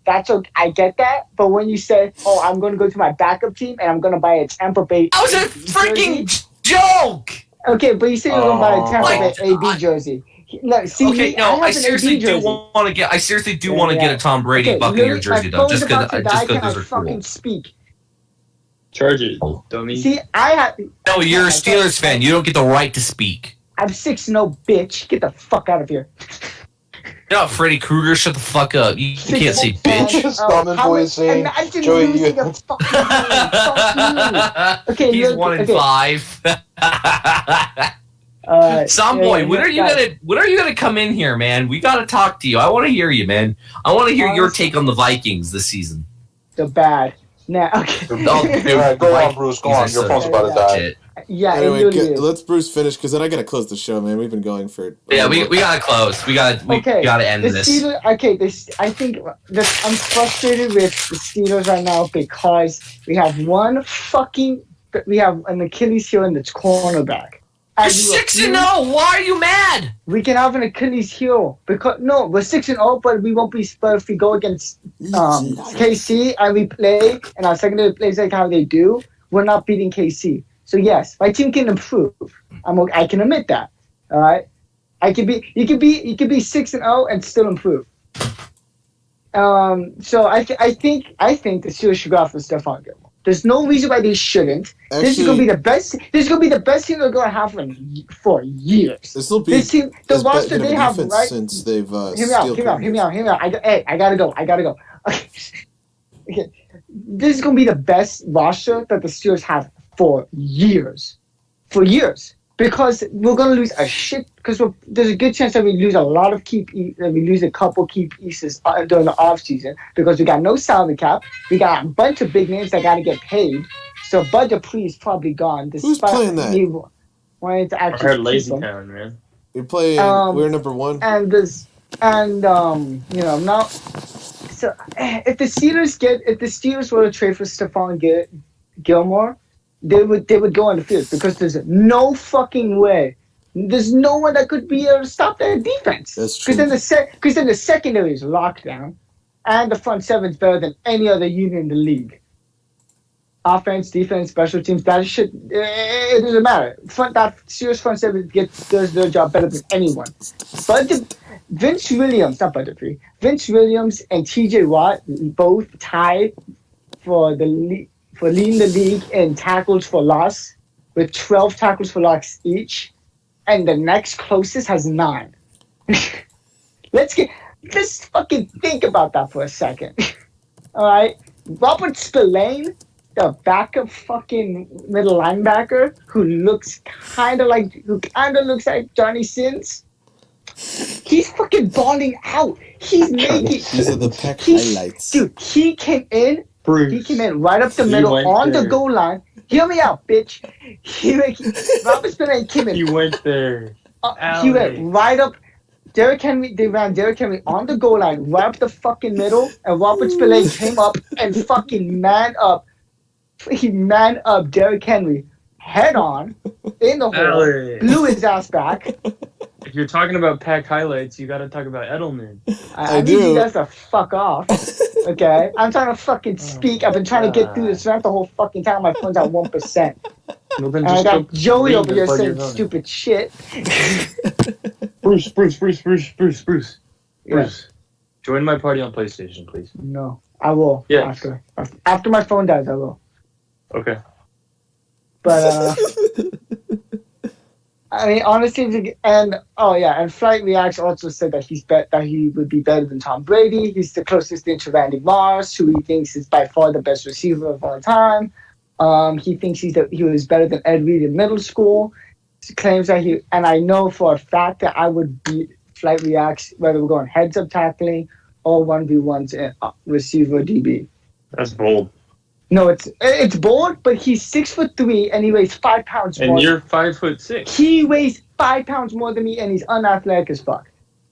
That's okay. I get that. But when you say, "Oh, I'm going to go to my backup team and I'm going to buy a Tampa Bay," that was a freaking joke. Okay, but you say you're going to buy a Tampa Bay AB jersey. No, see, I seriously do want to get. I seriously do want to get a Tom Brady Buccaneer jersey though, just because they're cool. Speak. Charge it, dummy. See, I have. No, you're a Steelers fan. You don't get the right to speak. I'm 6-0, bitch. Get the fuck out of here. No, Freddy Krueger, shut the fuck up. You can't say bitch. Stomach voice saying, Joey, you. Okay, he's 1-5. Someboy, when are you gonna come in here, man? We gotta talk to you. I want to hear you, man. I want to hear your take on the Vikings this season. They're bad. Now, okay. Go on, Bruce. Go on. Your phone's about to die. Yeah. Anyway, let's Bruce finish because then I gotta close the show, man. We've been going for. Yeah, we gotta close. We gotta end this. I think that I'm frustrated with the Steelers right now because we have an Achilles heel in its cornerback. You're 6-0. Why are you mad? We can have an Achilles heel because we're 6-0, but we won't be. But if we go against KC and we play and our secondary plays like how they do, we're not beating KC. So yes, my team can improve. I can admit that. All right, you could be 6-0 and still improve. So I think the Steelers should go after Stephon Gilmore. There's no reason why they shouldn't. Actually, this is gonna be the best. This is gonna be the best team they're gonna have for years. This will be the roster they have right since they've. Hear me out. I gotta go. Okay. This is gonna be the best roster that the Steelers have for years. Because we're gonna lose a shit. Because there's a good chance that we lose a lot of a couple key pieces during the off season because we got no salary cap. We got a bunch of big names that gotta get paid. So Bud Dupree is probably gone. Who's playing that? Wanting to I heard Lazy Town, man. We're playing. We're number one. Now. So if the Steelers were to trade for Stephon Gilmore. They would go on the field because there's no fucking way. There's no one that could be able to stop that defense. That's true. Because then the secondary is locked down, and the front seven is better than any other unit in the league. Offense, defense, special teams, that shit, it doesn't matter. That serious front seven does their job better than anyone. But Vince Williams and T.J. Watt both tied for leading the league in tackles for loss with 12 tackles for loss each, and the next closest has 9. Let's fucking think about that for a second. All right, Robert Spillane, the backup fucking middle linebacker who kind of looks like Johnny Sins. He's fucking balling out. He's making. These are the pack highlights, dude. He came in. Bruce, he came in right up the middle on the goal line. Hear me out, bitch. Robert Spillane came in. He went there. He went right up. Derrick Henry. They ran Derrick Henry on the goal line, right up the fucking middle, and Robert Spillane came up and fucking man up. He man up Derrick Henry head on in the hole, blew his ass back. If you're talking about pack highlights, you got to talk about Edelman. I need you guys to fuck off. Okay? I'm trying to fucking speak. I've been trying to get through this rant the whole fucking time. My phone's at 1%. Well, and I got Joey over here saying stupid shit. Bruce. Yeah. Join my party on PlayStation, please. No, I will. Yeah. After my phone dies, I will. Okay. But, I mean, honestly, and Flight Reacts also said that he would be better than Tom Brady. He's the closest thing to Randy Moss, who he thinks is by far the best receiver of all time. He thinks he was better than Ed Reed in middle school. He claims that and I know for a fact that I would beat Flight Reacts whether we're going heads-up tackling or 1v1s in receiver DB. That's bold. No, it's bold, but he's 6'3" and he weighs 5 pounds more. And you're 5'6". He weighs 5 pounds more than me, and he's unathletic as fuck.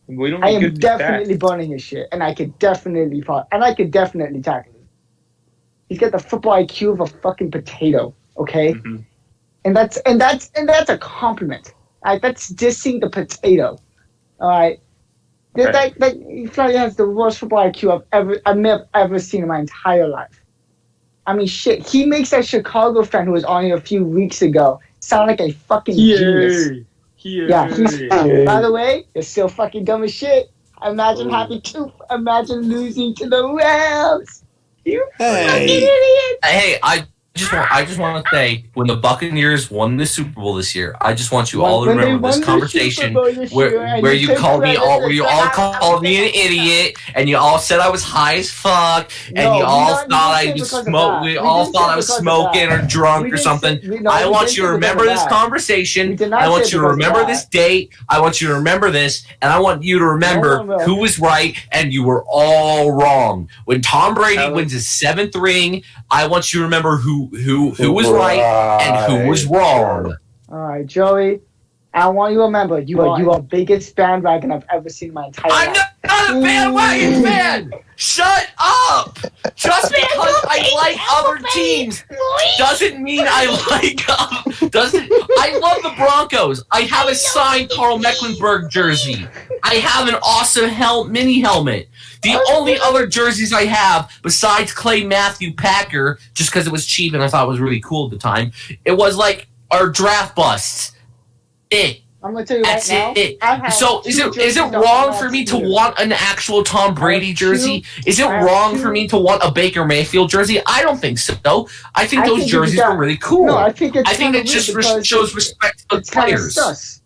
We don't I need am good definitely back. burning his shit, and I could definitely tackle him. He's got the football IQ of a fucking potato. Okay, Mhm. and that's a compliment. That's dissing the potato. All right. Okay. He probably has the worst football IQ I've ever seen in my entire life. I mean, shit. He makes that Chicago fan who was on here a few weeks ago sound like a fucking genius. Yeah, by the way, it's still fucking dumb as shit. Imagine losing to the Rams. You fucking Hey. idiot. Hey, I just want to say, when the Buccaneers won the Super Bowl this year, I just want you all to When they remember this won the conversation Super Bowl this year, and where you you took called me credit all, and where you said, all called me an idiot, and you all said I was high as fuck, and No, you we all didn't thought say I was because of smoke. that. We We all didn't thought say I was because of smoking that. or drunk We or didn't something. say- we- no, I we want didn't you to say because remember of this that. conversation. We did not I want say you to because of remember that. this date. I want you to remember this, and I want you to remember one will. who was right and you were all wrong. When Tom Brady Alex. wins his 7th ring, I want you to remember who was right and who was wrong. All right, Joey. I want you to remember, you are biggest bandwagon I've ever seen in my entire I'm life. not a bandwagon fan. Shut up. Just because I like other teams doesn't mean I like doesn't. I love the Broncos. I have a signed Carl Mecklenburg jersey. I have an awesome mini helmet. The only other jerseys I have besides Clay Matthew Packer, just because it was cheap and I thought it was really cool at the time, it was like our draft busts. I'm gonna tell you That's right now. it. I have So two is jerseys it on wrong my for me to team. want an actual Tom Brady jersey? Is it I have wrong two- for me to want a Baker Mayfield jersey? I don't think so. I think I those think jerseys it's are really cool. No, I think it's I think kinda it just weird because shows respect to the it's kind of players. sus.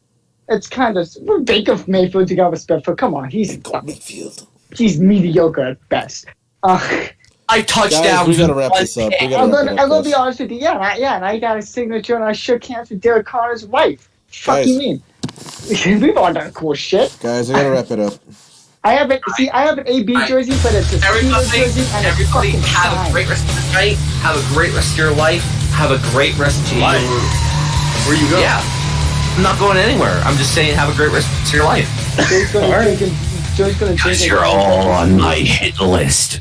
It's kind of Baker Mayfield to got respect for. Come on, he's Mayfield. mediocre at best. I touchdowns. Guys, we gotta with wrap one this up. We pick. gotta I'm wrap gonna, it up, I'm gonna be guys. honest with you. And I got a signature and I shook hands with Derek Carter's wife. Fuck Guys. you mean? We've all done cool shit. Guys, I gotta wrap it up. I have an AB Alright. jersey, but it's a Steelers jersey and it's Everybody fucking have a fine. great rest of the night. Have a great rest of your life. Have a great rest of your Life? Where you go? Yeah. I'm not going anywhere. I'm just saying have a great rest of your life. Joe's gonna Alright. drink Joe's gonna drink Because it. you're all on my hit list.